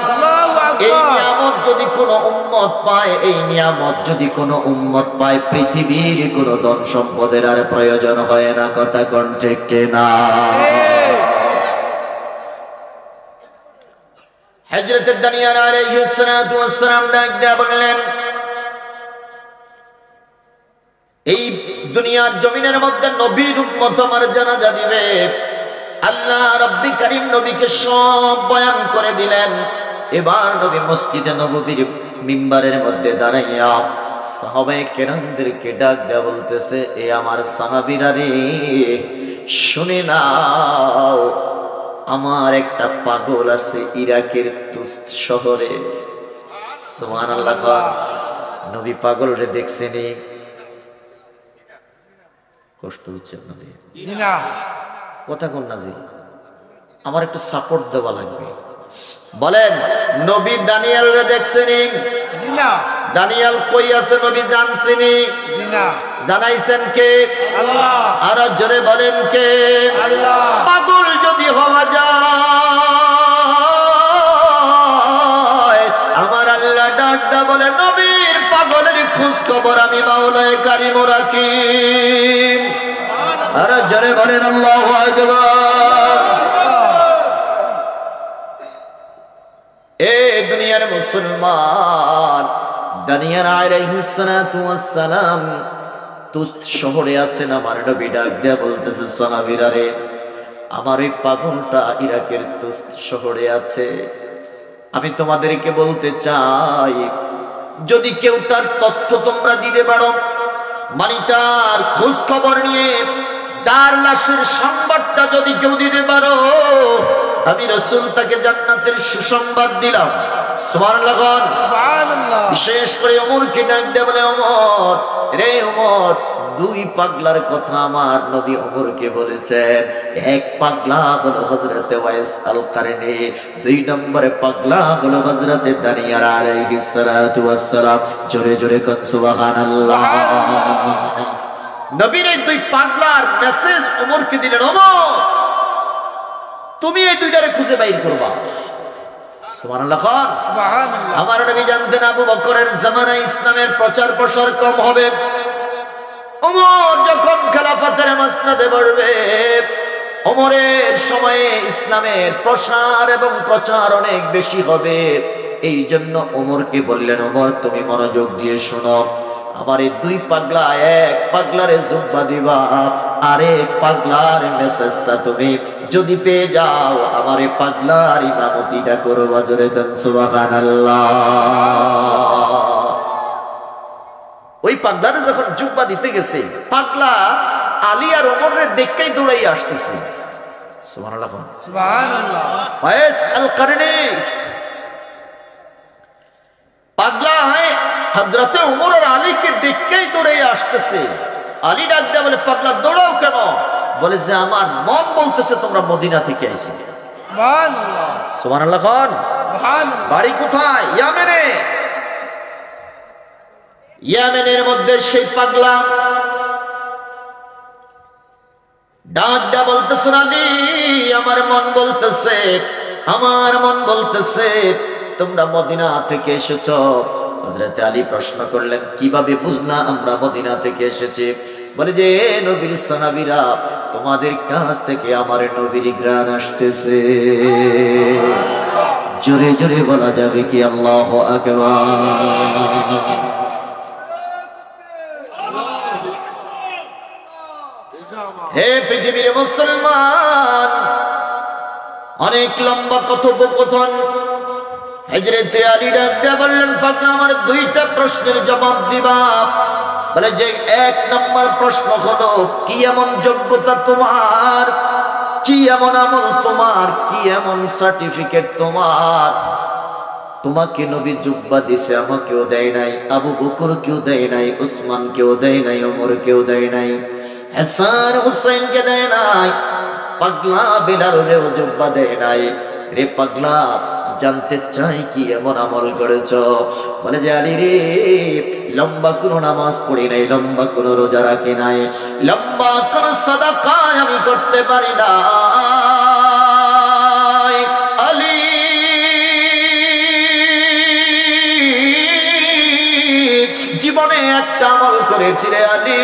এই নিয়ামত যদি কোনো উম্মত পায়, এই নিয়ামত যদি কোনো উম্মত পায়, পৃথিবীর কোনো ধন সম্পদের আর প্রয়োজন হয় না। কথা কোন ঠিক কিনা? হযরত দানিয়াল আলাইহিস সালাতু ওয়াস সালাম ডাক দেয়া বললেন, এই দুনিয়ার জমিনের মধ্যে নবীর উম্মত আমার জানাজা দিবে। আল্লাহ রাব্বি কারীম নবীকে সব বয়ান করে দিলেন। এবার নবী মসজিদে নববীর মিম্বারের মধ্যে দাঁড়াইয়া সাহাবায়ে কেরামদেরকে ডাক দেয়া বলতেছে, এ আমার সাহাবীরা রে, শুনে নাও, আমার একটা পাগল আছে ইরাকের তুস্ত শহরে। সুবহানাল্লাহ। নবী পাগল রে দেখছেনি? কষ্ট হচ্ছে আপনাদের? না, কথা কোন না জি, আমার একটু সাপোর্ট দেওয়া লাগবে। বলেন নবী দানিয়াল রে দেখছেনি? না। দানিয়াল কই আছে নবী জানছেনি? না। জানাইছেন কে? আল্লাহ। আর জোরে বলেন কে? আল্লাহ। পাগল যদি হওয়া যায়, আমার আল্লাহ ডাকটা বলে নবীর পাগলের খোঁজ খবর আমি মাওলায়ে কারীম রাখি। আর জোরে বলেন আল্লাহু আকবার। এ দুনিয়ার মুসলমান, দানিয়াল আলাইহিস সালাতু ওয়াস সালাম তুস্ত শহরে আছেন। আমার নবী ডাক দেয়া বলতেছে, সাহাবীরা রে, আমার এই পাগলটা ইরাকের তুস্ত শহরে আছে। আমি তোমাদেরকে বলতে চাই, যদি কেউ তার তথ্য তোমরা দিতে পারো, মানে তার খোঁজ খবর নিয়ে তার লাশের সংবাদটা যদি কেউ দিতে পারো, আমি রাসূল তাকে জান্নাতের সুসংবাদ দিলাম। সুবহানাল্লাহ। সুবহানাল্লাহ। বিশেষ করে ওমরকে ডাক দিয়ে বলে, ওমর রে ওমর, দুই পাগলার কথা আমার নবী ওমরকে বলেছেন। এক পাগলা হলো হযরতে ওয়াইস আল কারনী, দুই নম্বরে পাগলা হলো হযরতে দানিয়াল আলাইহিস সালাতু ওয়াস সালাম। জোরে জোরে কোন সুবহানাল্লাহ। নবীর এই দুই পাগলার মেসেজ ওমরকে দিলেন, ওমর তুমি এই দুইটারে খুঁজে বাইর করবা। সুবহানাল্লাহ। সুবহানাল্লাহ। আমার নবী জানতেন আবু বকরের জামানায় ইসলামের প্রচার প্রসার কম হবে, ওমর যখন খেলাফতের মাসনাদে বসবে, ওমরের সময়ে ইসলামের প্রসার এবং প্রচার অনেক বেশি হবে। এই জন্য ওমরকে বললেন, ওমর তুমি মনোযোগ দিয়ে শোনো, আমার এই দুই পাগলা, এক পাগলারে জুব্বা দিবা, আরেক পাগলার মেসেজটা তুমি যদি পেয়ে যাও, আমার এই পাগলার ইমামতিটা করবা। জোরে কান সুবহানাল্লাহ। ওই পাগলারে যখন জুব্বা দিতে গেছে, পাগলা আলী আর ওমরের দেখেই দৌড়াই আসতেছে। সুবহানাল্লাহ। সুবহানাল্লাহ। ওয়াইস আল কারনী পাগলা হযরতে ওমর আর আলীকে দেখেই দৌড়াই আসতেছে। আলী ডাক দেয়া বলে, পাগলা দৌড়াও কেন? বলে যে আমার মন বলতেছে তোমরা মদিনা থেকে আইছো। সুবহানাল্লাহ। সুবহানাল্লাহ। সুবহানাল্লাহ। বাড়ি কোথায়? ইয়ামেনে। ইয়ামেনের মধ্যে সেই পাগলা ডাক দেয়া বলতেছে, আলী আমার মন বলতেছে, আমার মন বলতেছে তোমরা মদিনা থেকে এসেছো। হযরত আলী প্রশ্ন করলেন, কিভাবে বুঝলা আমরা মদিনা থেকে এসেছি? বলে যে নবীর সাহাবীরা, তোমাদের কাছ থেকে আমার নবীর ঘ্রাণ আসতেছে। জোরে জোরে বলা যাবে কি আল্লাহু আকবার। হে পৃথিবীর মুসলমান, অনেক লম্বা কথোপকথন। হযরত আলী ডাক দিয়ে বললেন, পাগলা আমার দুইটা প্রশ্নের জবাব দিবা। বলে যে এক নম্বর প্রশ্ন হলো, কি এমন যোগ্যতা তোমার, কি এমন আমল তোমার, কি এমন সার্টিফিকেট তোমার, তোমাকে নবী জুব্বা দিছে, আমাকেও দেয় নাই, আবু বকর কেউ দেয় নাই, উসমান কেউ দেয় নাই, ওমর কেউ দেয় নাই, হাসান হুসাইনকে দেয় নাই, পাগলা বেলালেও জুব্বা দেয় নাই। রে পাগলা, জানতে চাই কি এমন আমল করেছ? বলে যে আলী রে, লম্বা কোনো নামাজ পড়ি নাই, লম্বা কোনো রোজা রাখি নাই, লম্বা কোনো সাদাকা আমি করতে পারি না। আলী জীবনে একটা আমল করেছিল আলী,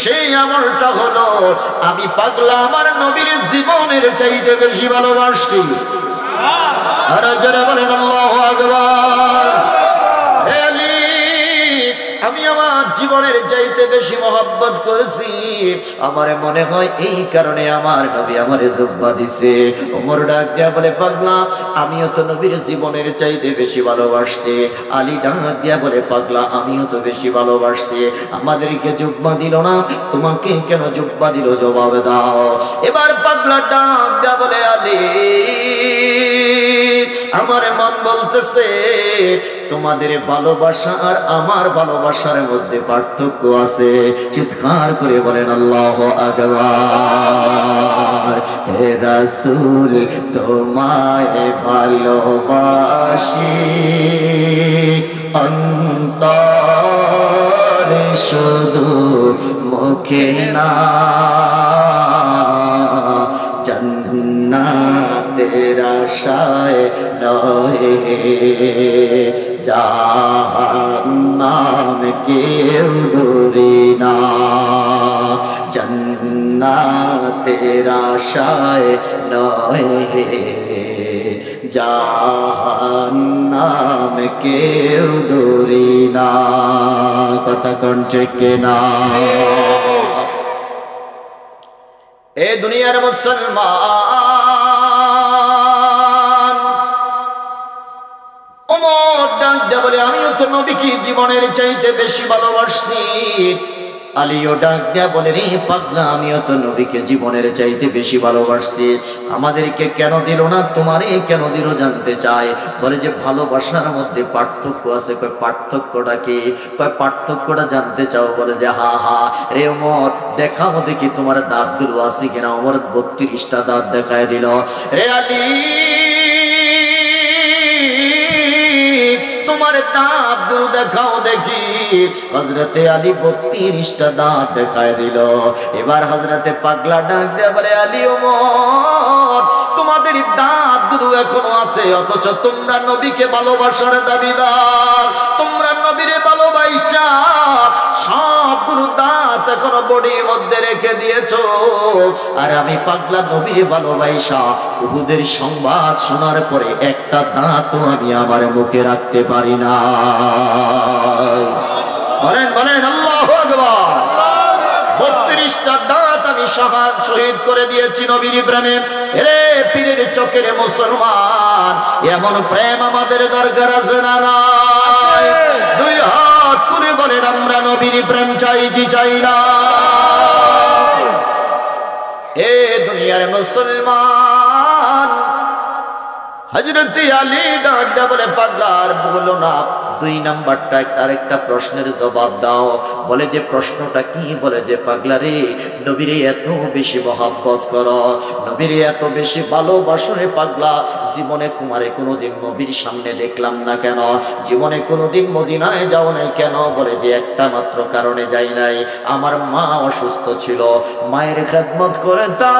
সেই আমলটা হলো আমি পাগলা আমার নবীর জীবনের চাইতে বেশি ভালোবাসি। আর যারা বলেন আল্লাহু আকবার। আমি আমার জীবনের চাইতে বেশি মহব্বত করেছি। আমার মনে হয় এই কারণে আমার নবী আমারে জুব্বা দিছে। ওমর ডাক দিয়া বলে, পাগলা আমিও তো নবীর জীবনের চাইতে বেশি ভালোবাসছি। আলী ডাক দিয়া বলে, পাগলা আমিও তো বেশি ভালোবাসছি। আমাদেরকে জুব্বা দিল না, তোমাকে কেন জুব্বা দিল? জবাব দাও। এবার পাগলা ডাক দিয়া বলে, আলী আমার মন বলতেছে তোমাদের ভালোবাসা আর আমার ভালোবাসার মধ্যে পার্থক্য আছে। চিৎকার করে বলেন আল্লাহু আকবার। হে রাসূল তোমায় ভালোবাসি, অন্তরে শুধু মুখে না, জান্নাতের আশায় নয়, জাহান্নাম কেউ ডরে না, জান্নাতের আশায় নয়, জাহান্নাম কেউ ডরে না। কথা কণ্ঠে কেনা। এ দুনিয়ার মুসলমান, ওমর ডাক দিয়ে বলে, আমিও তো নবীকে জীবনের চাইতে বেশি ভালোবাসি। আলীও ডাক দেয়া বলে, রে পাগলা, আমিও তো নবীকে জীবনের চাইতে বেশি ভালোবাসছি, আমাদেরকে কেন দিল না, তোমারে কেন দিল জানতে চায়। বলে যে ভালোবাসার মধ্যে পার্থক্য আছে। কয় পার্থক্যটা কি? কয় পার্থক্যটা জানতে চাও? বলে যে হা হা। রে ওমর, দেখাও দেখি তোমার দাঁতগুলো আছে কিনা। ওমর 32টা দাঁত দেখায় দিল। রে আলী, তোমার দাঁতগুলো দেখাও দেখি। হযরতে আলী 32টা দাঁত দেখায় দিল। এবার হযরতে পাগলা ডাক দেয়া বলে, আলী, ওমর, তোমাদের দাঁতগুলো এখনো আছে, অথচ তোমরা নবীকে ভালোবাসার দাবিদার। তোমরা নবীরে ভালোবাসা সবগুলো দাঁত এখনো বডির মধ্যে রেখে দিয়েছো। আর আমি পাগলা নবীরে ভালোবাসা উহুদের সংবাদ শোনার পরে একটা দাঁতও আমি আমার মুখে রাখতে পারি না। বলেন বলেন আল্লাহু আকবার। 32টা দাঁত আমি শহীদ করে দিয়েছি নবীর প্রেমে। রে পীরের চোখের মুসলমান, এমন প্রেম আমাদের দরকার আছে না নাই? দুই হাত তুলে বলেন, আমরা নবীর প্রেম চাই কি চাই না? এ দুনিয়ার মুসলমান, হযরতে আলী ডাকটা বলে, পাগলা আর বলো না, 2 নাম্বারটা আরেকটা প্রশ্নের জবাব দাও। বলে যে প্রশ্নটা কি? বলে যে পাগলা রে, নবীরে এত বেশি মহব্বত করো, নবীরে এত বেশি ভালোবাসো রে পাগলা, জীবনে তোমারে কোনোদিন নবীর সামনে দেখলাম না কেন? জীবনে কোনোদিন মদিনায় যাও নাই কেন? বলে যে একটা মাত্র কারণে যাই নাই, আমার মা অসুস্থ ছিল, মায়ের খেদমত করে তা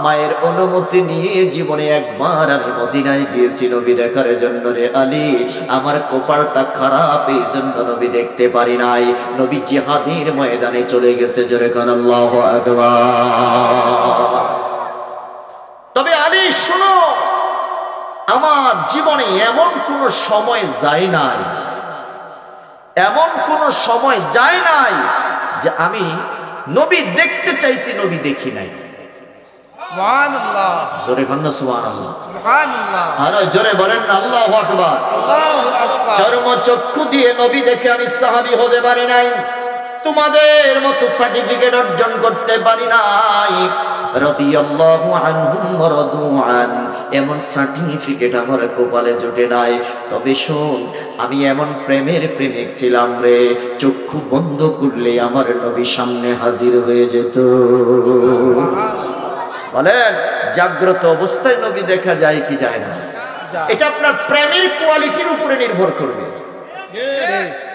মায়ের অনুমতি নিয়ে জীবনে একবার আমি মদিনায় গিয়েছি নবী দেখার জন্য। রে আলী, আমার কপালটা খারাপ, এই জন্য নবী দেখতে পারি নাই। নবী জিহাদের ময়দানে চলে গেছে। জোরে কান আল্লাহু আকবার। তবে আলী শোনো, আমার জীবনে এমন কোন সময় যায় নাই, এমন কোন সময় যায় নাই যে আমি নবী দেখতে চাইছি, নবী দেখি নাই। সুবহানাল্লাহ। জোরে কন্না সুবহানাল্লাহ। সুবহানাল্লাহ। আর জোরে বলেন না আল্লাহু আকবার। আল্লাহু আকবার। চর্ম চক্ষু দিয়ে নবী দেখে আমি সাহাবী হতে পারি নাই, তোমাদের মতো সার্টিফিকেট অর্জন করতে পারি নাই। রাদিয়াল্লাহু আনহুম ওয়া রাদু আন, এমন সার্টিফিকেট আমার কপালে জুটে নাই। তবে শোন, আমি এমন প্রেমের প্রেমিক ছিলাম রে, চক্ষু বন্ধ করলে আমার নবী সামনে হাজির হয়ে যেত। বলেন, জাগ্রত অবস্থায় নবী দেখা যায় কি যায় না? এটা আপনার প্রেমের কোয়ালিটির উপরে নির্ভর করবে।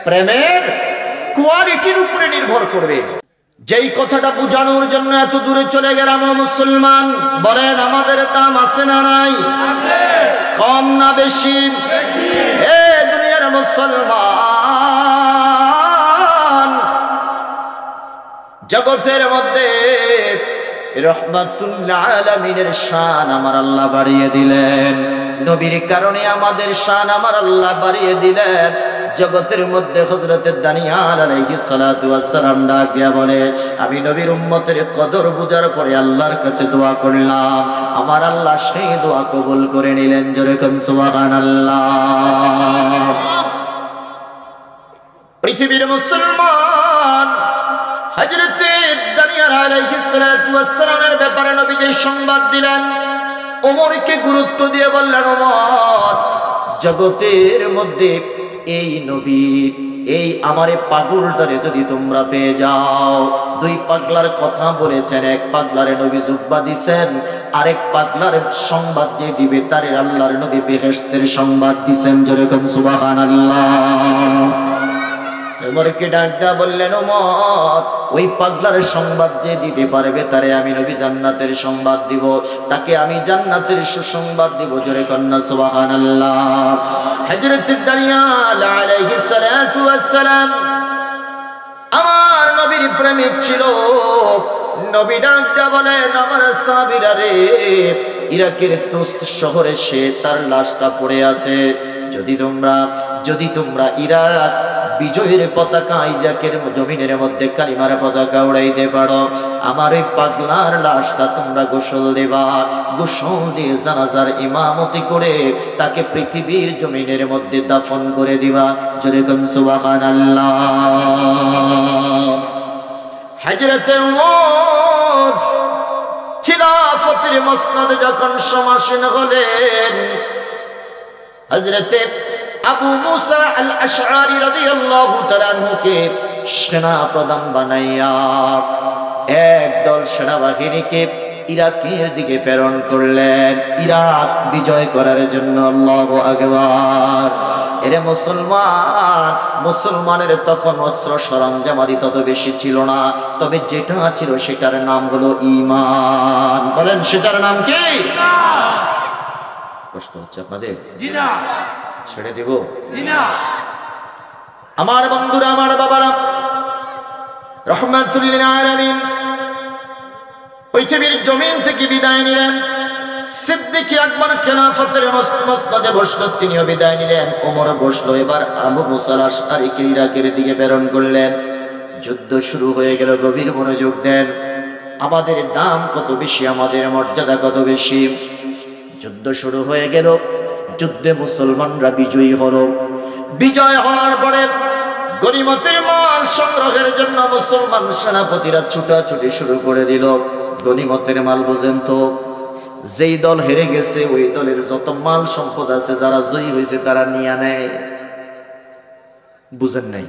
প্রেমের কোয়ালিটির উপরে নির্ভর করবে। যেই কথাটা বুঝানোর জন্য এত দূরে চলে গেলাম মুসলমান, বলেন আমাদের দাম আছে না নাই? কম না বেশি? এ দুনিয়ার মুসলমান, জগতের মধ্যে রহমাতুল আলামিনের শান আমার আল্লাহ বাড়িয়ে দিলেন। নবীর কারণে আমাদের শান আমার আল্লাহ বাড়িয়ে দিলেন। জগতের মধ্যে হযরতে দানিয়াল আলাইহিস সালাতু ওয়াস সালাম ডাক দিয়া বলে, আমি নবীর উম্মতের কদর বুঝার পরে আল্লাহর কাছে দোয়া করলাম, আমার আল্লাহ সেই দোয়া কবুল করে নিলেন। জোরে কোন সুবহানাল্লাহ। পৃথিবীর মুসলমান, হযরতে দানিয়াল আলাইহিস সালাতু ওয়াস সালামের ব্যাপারে নবী যে সংবাদ দিলেন, ওমরকে গুরুত্ব দিয়ে বললেন, ওমর, জগতের মধ্যে এই নবী, এই আমারে পাগলটারে যদি তোমরা পেয়ে যাও, 2 পাগলার কথা বলেছেন, এক পাগলারে নবী জুব্বা দিছেন, আরেক পাগলার সংবাদ যে দিবে তারে আল্লাহর নবী বেহেশতের সংবাদ দিছেন। যেরকম সুবহানাল্লাহ। ওমরকে ডাকা বললেন, ওমর, ওই পাগলার সংবাদ যে দিতে পারবে তারে আমি নবী জান্নাতের সংবাদ দিব, তাকে আমি জান্নাতের সুসংবাদ দিব। জোরে কন্না সুবহানাল্লাহ। হযরত দানিয়াল আলাইহিস সালাতু ওয়াস সালাম আমার নবীর প্রেমিক ছিল। নবী ডাকা বলেন, আমার সাহাবীরা রে, ইরাকের তুস্ত শহরে সে তার লাশটা পড়ে আছে, যদি তোমরা ইরাক বিজয়ের পতাকা ইজাকের জমিনের মধ্যে কালিমার পতাকা উড়াইতে পারো, আমার ওই পাগলার লাশটা তোমরা গোসল দেবা, গোসল দিয়ে জানাজার ইমামতি করে তাকে পৃথিবীর জমিনের মধ্যে দাফন করে দিবা। জোরে কোন সুবহানাল্লাহ। হযরতে ওমর খিলাফতের মসনদে যখন সমাসীন হলেন, হযরতে আবু মুসা আল আশআরী রাদিয়াল্লাহু তাআলা আনহুকে সেনা প্রধান বানাইয়া একদল সেনাবাহিনীকে ইরাকের দিকে প্রেরণ করলেন, ইরাক বিজয় করার জন্য। আল্লাহু আকবার। এরে মুসলমান, মুসলমানের তখন অস্ত্র সরঞ্জামাদি তত বেশি ছিল না, তবে যেটা ছিল সেটার নাম হলো ঈমান। বলেন সেটার নাম কি? কষ্ট হচ্ছে আপনাদের? জি না। ছেড়ে দেব? জি না। আমার বন্ধুরা, আমার বাবারা, রাহমাতুল লিল আলামিন পৃথিবীর জমিন থেকে বিদায় নিলেন। সিদ্দিক আকবর খেলাফতের মসনদে বসলো, তিনিও বিদায় নিলেন। ওমর বসলো। এবার আবু মুসা আল আশআরীকে ইরাকের দিকে প্রেরণ করলেন। যুদ্ধ শুরু হয়ে গেল। গভীর মনোযোগ দেন। আমাদের দাম কত বেশি, আমাদের মর্যাদা কত বেশি। যুদ্ধ শুরু হয়ে গেল। যুদ্ধে মুসলমানরা বিজয়ী হলো। বিজয় হওয়ার পরে গনিমতের মাল সংগ্রহের জন্য মুসলমান সেনাপতিরা ছুটাছুটি শুরু করে দিল। গনিমতের মাল বুঝেন তো, যেই দল হেরে গেছে ওই দলের যত মাল সম্পদ আছে, যারা জয়ী হয়েছে তারা নিয়ে নেয়। বুঝেন নাই?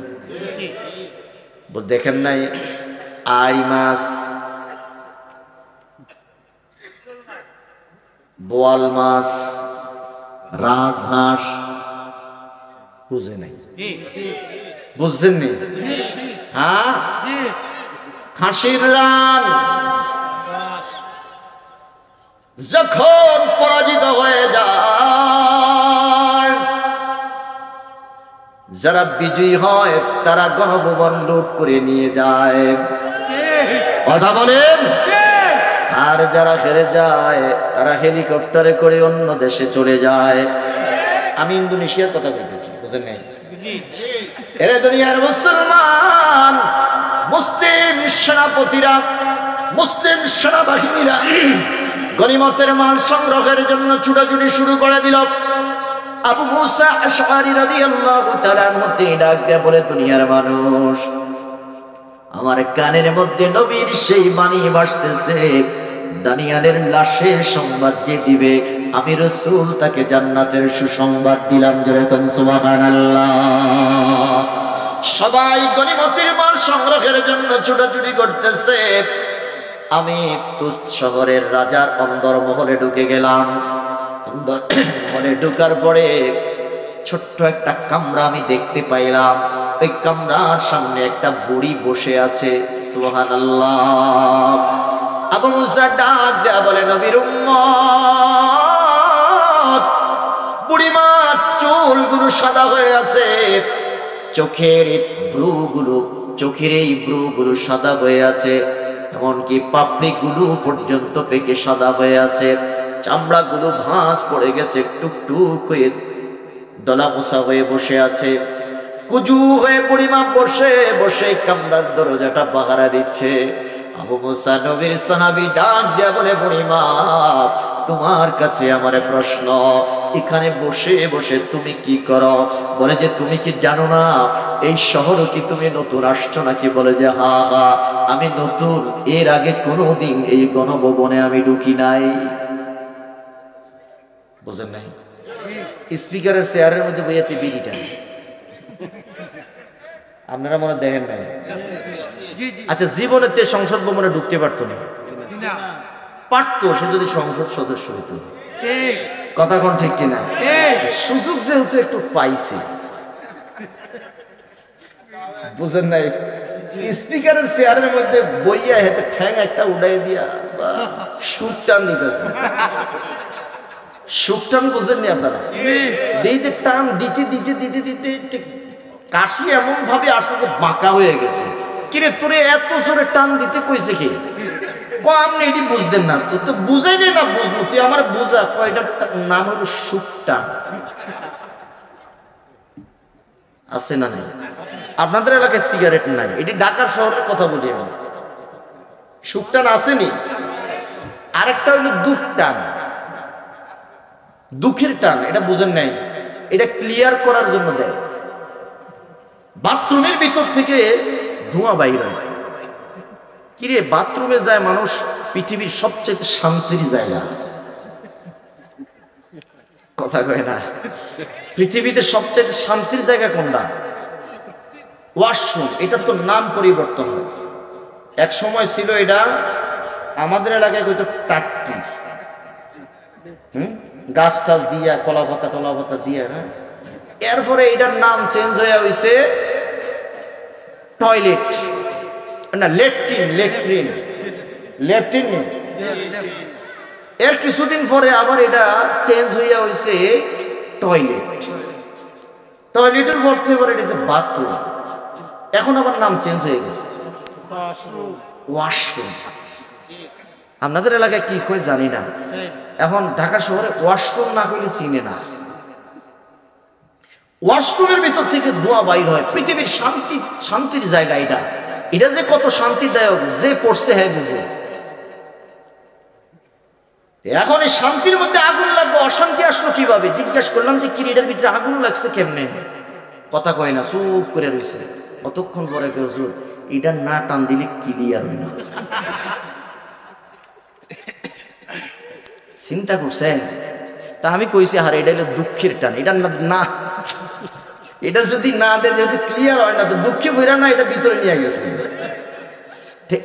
দেখেন নাই? আড়ি মাছ, বোয়াল মাছ, রাজহাঁস, বুঝে নাই? বুঝছেন নি? হ্যাঁ, খাসির রান যখন পরাজিত হয়ে যায়, যারা বিজয়ী হয় তারা গণভবন লুট করে নিয়ে যায়। কথা বলেন? আর যারা হেরে যায় তারা হেলিকপ্টারে করে অন্য দেশে চলে যায়। আমি ইন্দোনেশিয়ার কথা বলতেছি, বুঝেন নাই? এরে দুনিয়ার মুসলমান, মুসলিম সেনাপতিরা, মুসলিম সেনাবাহিনীরা গনিমতের মাল সংগ্রহের জন্য ছুটাছুটি শুরু করে দিল। আবু মুসা আশআরী রাদিয়াল্লাহু তাআলা আনহু তিনি ডাক দিয়ে বলে, দুনিয়ার মানুষ, আমার কানের মধ্যে নবীর সেই বাণী ভাসতেছে, দানিয়ালের লাশের সংবাদ যে দিবে আমি রাসূল তাকে জান্নাতের সুসংবাদ দিলাম। যেরকম সুবহানাল্লাহ। সবাই গনিমতের মাল সংগ্রহের জন্য ছুটাছুটি করতেছে। আমি তুস শহরের রাজার অন্দরমহলে ঢুকে গেলাম। অন্দরমহলে ঢুকার পরে ছোট্ট একটা কামরা আমি দেখতে পাইলাম। ওই কামরার সামনে একটা বুড়ি বসে আছে। সুবহানাল্লাহ। আবু মুসা ডাক দেয়া বলে, নবীর উম্মত, বুড়িমা চুলগুলো সাদা হয়ে আছে, চোখের এই ব্রুগুলো সাদা হয়ে আছে, এমনকি পাপড়িগুলো পর্যন্ত পেকে সাদা হয়ে আছে, চামড়াগুলো ভাঁজ পড়ে গেছে, টুকটুক হয়ে দলা মোছা হয়ে বসে আছে। কুজু হয়ে বুড়িমা বসে বসে কামরার দরজাটা পাহারা দিচ্ছে। আবু মুসা নবীর সাহাবী ডাক দিয়া বলে, বুড়িমা, তোমার কাছে আমার প্রশ্ন, এখানে বসে বসে তুমি কি করো? বলে যে, তুমি কি জানো না এই শহরে কি তুমি নতুন আসছো নাকি? বলে যে, হা হা, আমি নতুন, এর আগে কোনোদিন এই গণভবনে আমি ঢুকি নাই। বুঝেন নাই? স্পিকারের চেয়ারের মধ্যে বইয়াতে বিড়িটা আপনারা মনে দেখেন নাই? আচ্ছা, জীবনে তে সংসদ ভবনে ঢুকতে পারতো না? পারতো, সে যদি সংসদ সদস্য হইতো। কথা কোন ঠিক কিনা? সুযোগ যেহেতু একটু পাইছে, বুঝেন নাই? স্পিকারের চেয়ারের মধ্যে বইয়া হেঁটে ঠ্যাং একটা উড়াই দিয়া সুখ টান দিতেছে। সুখ টান বুঝেননি আপনারা? দিতে টান দিতে দিতে দিতে দিতে কাশি এমন ভাবে আসছে যে বাঁকা হয়ে গেছে। কিরে, তোরে এত জোরে টান দিতে কইছে কি? আপনি এটি বুঝতেন না, তুই তো বুঝাইলে না বুঝবো, তুই আমার বুঝা। কয়টার নাম হলো সুখ টান। আছে না নাই? আপনাদের এলাকায় সিগারেট নাই, এটি ঢাকার শহরের কথা বলি আমি। সুখ টান আসেনি। আরেকটা হইল দুঃখ টান, দুঃখের টান, এটা বুঝেন নাই, এটা ক্লিয়ার করার জন্য দেয়। বাথরুমের ভিতর থেকে ধোঁয়া বাইর হয়। কিরে বাথরুমে যায় মানুষ, পৃথিবীর সবচেয়ে শান্তির জায়গা, কথা কয় না? পৃথিবীতে সবচেয়ে শান্তির জায়গা কোনটা? ওয়াশরুম। এটার তো নাম পরিবর্তন হয়। এক সময় ছিল এটা আমাদের এলাকায় কইতো টাট্টি, গাছ টাছ দিয়া কলা পাতা দিয়া, হ্যাঁ। এরপরে এটার নাম চেঞ্জ হয়ে হয়েছে টয়লেট, না লেট্রিন। এর কিছুদিন পরে আবার এটা চেঞ্জ হইয়া হয়েছে টয়লেটের পর থেকে এটা হচ্ছে বাথরুম। এখন আবার নাম চেঞ্জ হয়ে গেছে ওয়াশরুম। আপনাদের এলাকায় কি কই জানি না, এখন ঢাকা শহরে ওয়াশরুম না কইলে চিনে না। ওয়াশরুমের ভিতর থেকে ধোঁয়া বাইর হয়। পৃথিবীর শান্তির জায়গা এটা। এটা যে কত শান্তিদায়ক, যে পড়ছে হ্যাঁ বুঝে। এখন এই শান্তির মধ্যে আগুন লাগবে, অশান্তি আসলো কিভাবে? জিজ্ঞাসা করলাম যে কি এটার ভিতরে আগুন লাগছে কেমনে? কথা কয় না, চুপ করে রয়েছে। কতক্ষণ পরে কেউ এটা না টান দিলে ক্লিয়ার হয় না। চিন্তা করছেন? তা আমি কইছি হারে এটা হলো দুঃখের টান, এটা না, এটা যদি না দেয়, যেহেতু ক্লিয়ার হয় না, তো দুঃখে ভরা না, এটা ভিতরে নিয়ে গেছে।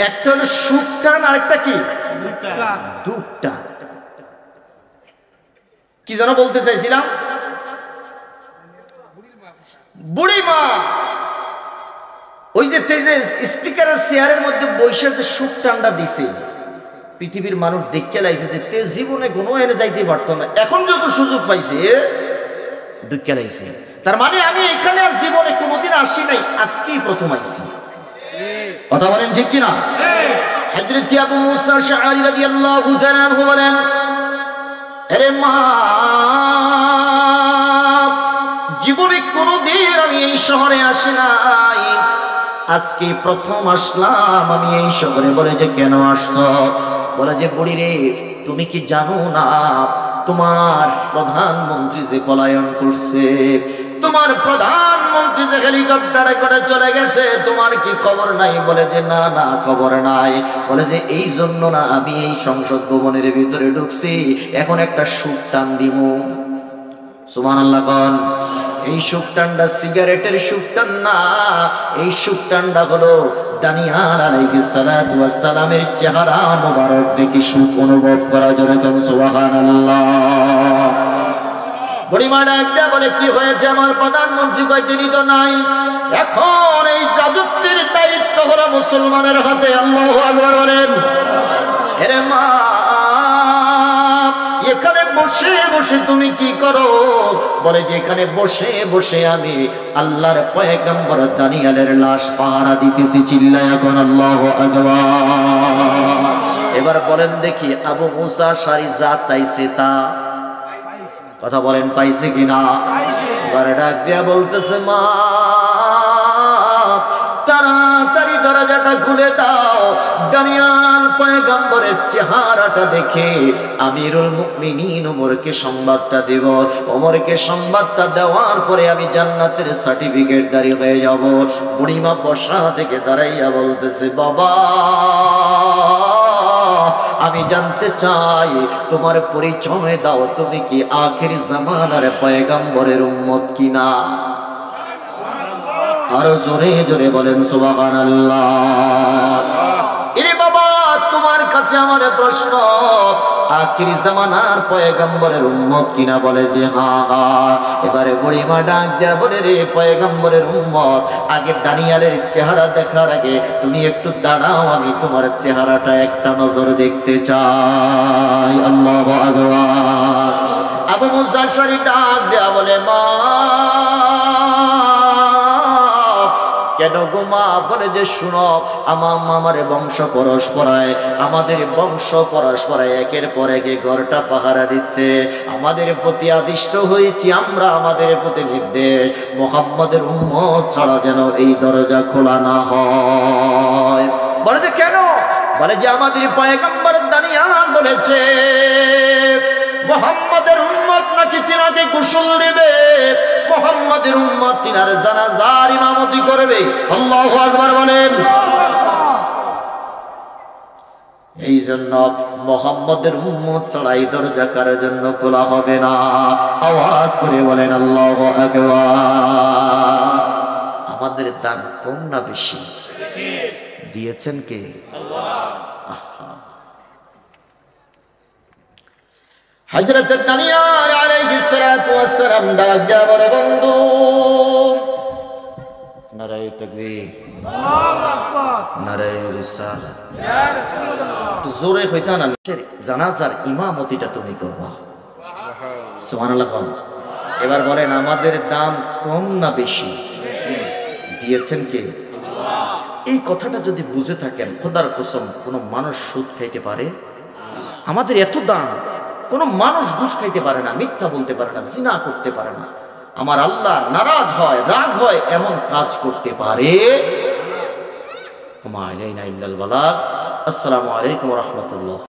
একটা হলো সুখ টান, আরেকটা কি দুঃখ টান। কি যেন বলতে চাইছিলাম? বুড়ি মা ওই যে স্পিকারের চেয়ারের মধ্যে বসে যে সুখ টানটা দিছে, পৃথিবীর মানুষ দেখতে লাইছে যে তে জীবনে কোনো এনে যাইতে পারতো না, এখন যত সুযোগ পাইছে দেখতে লাইছে। তার মানে আমি এখানে আর জীবনে কোনোদিন আসি নাই, আজকেই প্রথম আইছি। কথা বলেন ঠিক কিনা? হযরত আবু মুসা আশআরী রাদিয়াল্লাহু তাআলা আনহু বলেন, আরে মা, জীবনে কোনোদিন আমি এই শহরে আসি নাই, আজকে প্রথম আসলাম আমি এই শহরে। বলে যে কেন আসছো? বলে যে বুড়ি রে, তুমি কি জানো না তোমার প্রধানমন্ত্রী যে পলায়ন করছে, তোমার প্রধানমন্ত্রী যে হেলিকপ্টারে করে চলে গেছে, তোমার কি খবর নাই? বলে যে না না, খবর নাই। বলে যে এই জন্য না আমি এই সংসদ ভবনের ভিতরে ঢুকছি, এখন একটা সুখ টান দিব। সুবহানাল্লাহ কোন? এই সুখ টানটা সিগারেটের সুখ টান না, এই সুখ টানটা হলো দানিয়াল আলাইহিস সালাতু ওয়াস সালামের চেহারা মোবারক দেখে সুখ অনুভব করা জন্য। সুবহানাল্লাহ। বুড়িমাটা একটা বলে কি হয়েছে? আমার প্রধানমন্ত্রী কয় তিনি তো নাই, এখন এই রাজত্বের দায়িত্ব হলো মুসলমানের হাতে। আল্লাহু আকবার বলেন। আরে মা, এখানে বসে বসে তুমি কি করো? বলে যে এখানে বসে বসে আমি আল্লাহর পয়গম্বর দানিয়েলের লাশ পাহারা দিতেছি। চিল্লায় এখন আল্লাহু আকবার। এবার বলেন দেখি, আবু মুসা আশআরী যা চাইছে তা, কথা বলেন পাইছে কিনা? এবার ডাক দিয়া বলতেছে, মা তাড়াতাড়ি দরজাটা খুলে দাও। দানিয়াল পয়গম্বরের চেহারাটা দেখে আমিরুল মুমিনিন ওমরকে সংবাদটা দেব। ওমরকে সংবাদটা দেওয়ার পরে আমি জান্নাতের সার্টিফিকেট দাঁড়িয়ে হয়ে যাব। বুড়িমা বসা থেকে দাঁড়াইয়া বলতেছে, বাবা আমি জানতে চাই তোমার পরিচয় দাও, তুমি কি আখির জামানার পয়গম্বরের উম্মত কিনা? আরো জোরে জোরে বলেন সুবহানাল্লাহ। এরে বাবা, তোমার কাছে আমার প্রশ্ন, আখির জামানার পয়গম্বরের উম্মত কিনা? বলে যে হ্যাঁ হ্যাঁ। এবারে বুড়িমা ডাক দেয়া বলে, রে পয়গম্বরের উম্মত, আগে দানিয়ালের চেহারা দেখার আগে তুমি একটু দাঁড়াও, আমি তোমার চেহারাটা একটা নজর দেখতে চাই। আল্লাহু আকবার। আবু মুসা আশআরী ডাক দেয়া বলে, মা কেন কেন গো মা? বলে যে শুনো, আমার বংশ পরস্পরায়, আমাদের বংশ পরস্পরায় একের পর একে ঘরটা পাহারা দিচ্ছে, আমাদের প্রতি আদিষ্ট হয়েছি আমরা, আমাদের প্রতি নির্দেশ মুহাম্মদের উম্মত ছাড়া যেন এই দরজা খোলা না হয়। বলে যে কেন? বলে যে আমাদের পয়গম্বর দানিয়াল বলেছে মুহাম্মদের উম্মত নাকি তিনাকে গোসল দেবে, মুহাম্মদের উম্মত তিনার জানাজার ইমামতি করবে। আল্লাহু আকবার বলেন। এই জন্য মুহাম্মদের উম্মত ছাড়া এই দরজা কারোর জন্য খোলা হবে না। আওয়াজ করে বলেন আল্লাহু আকবার। আমাদের দান কম না বেশি? দিয়েছেন কে? হযরত দানিয়াল আলাইহিস সালাতু ওয়াস সালাম ডাক দিয়া বলে, বন্ধু নারায়ে তাকবীর, আল্লাহু আকবার, নারায়ে রিসালাত। ইয়া রাসূলুল্লাহ। জোরে হইতা না, জানাজার ইমামতিটা তুমি করবা। সুবহানাল্লাহ। এবার বলেন আমাদের দাম কম না বেশি? দিয়েছেন কে? এই কথাটা যদি বুঝে থাকেন, খোদার কসম কোন মানুষ সুদ খাইতে পারে? আমাদের এত দাম, কোন মানুষ ঘুষ খাইতে পারে না, মিথ্যা বলতে পারে না, জিনা করতে পারে না। আমার আল্লাহ নারাজ হয়, রাগ হয়, এমন কাজ করতে পারে? আসসালামু আলাইকুম ওয়া রাহমাতুল্লাহ।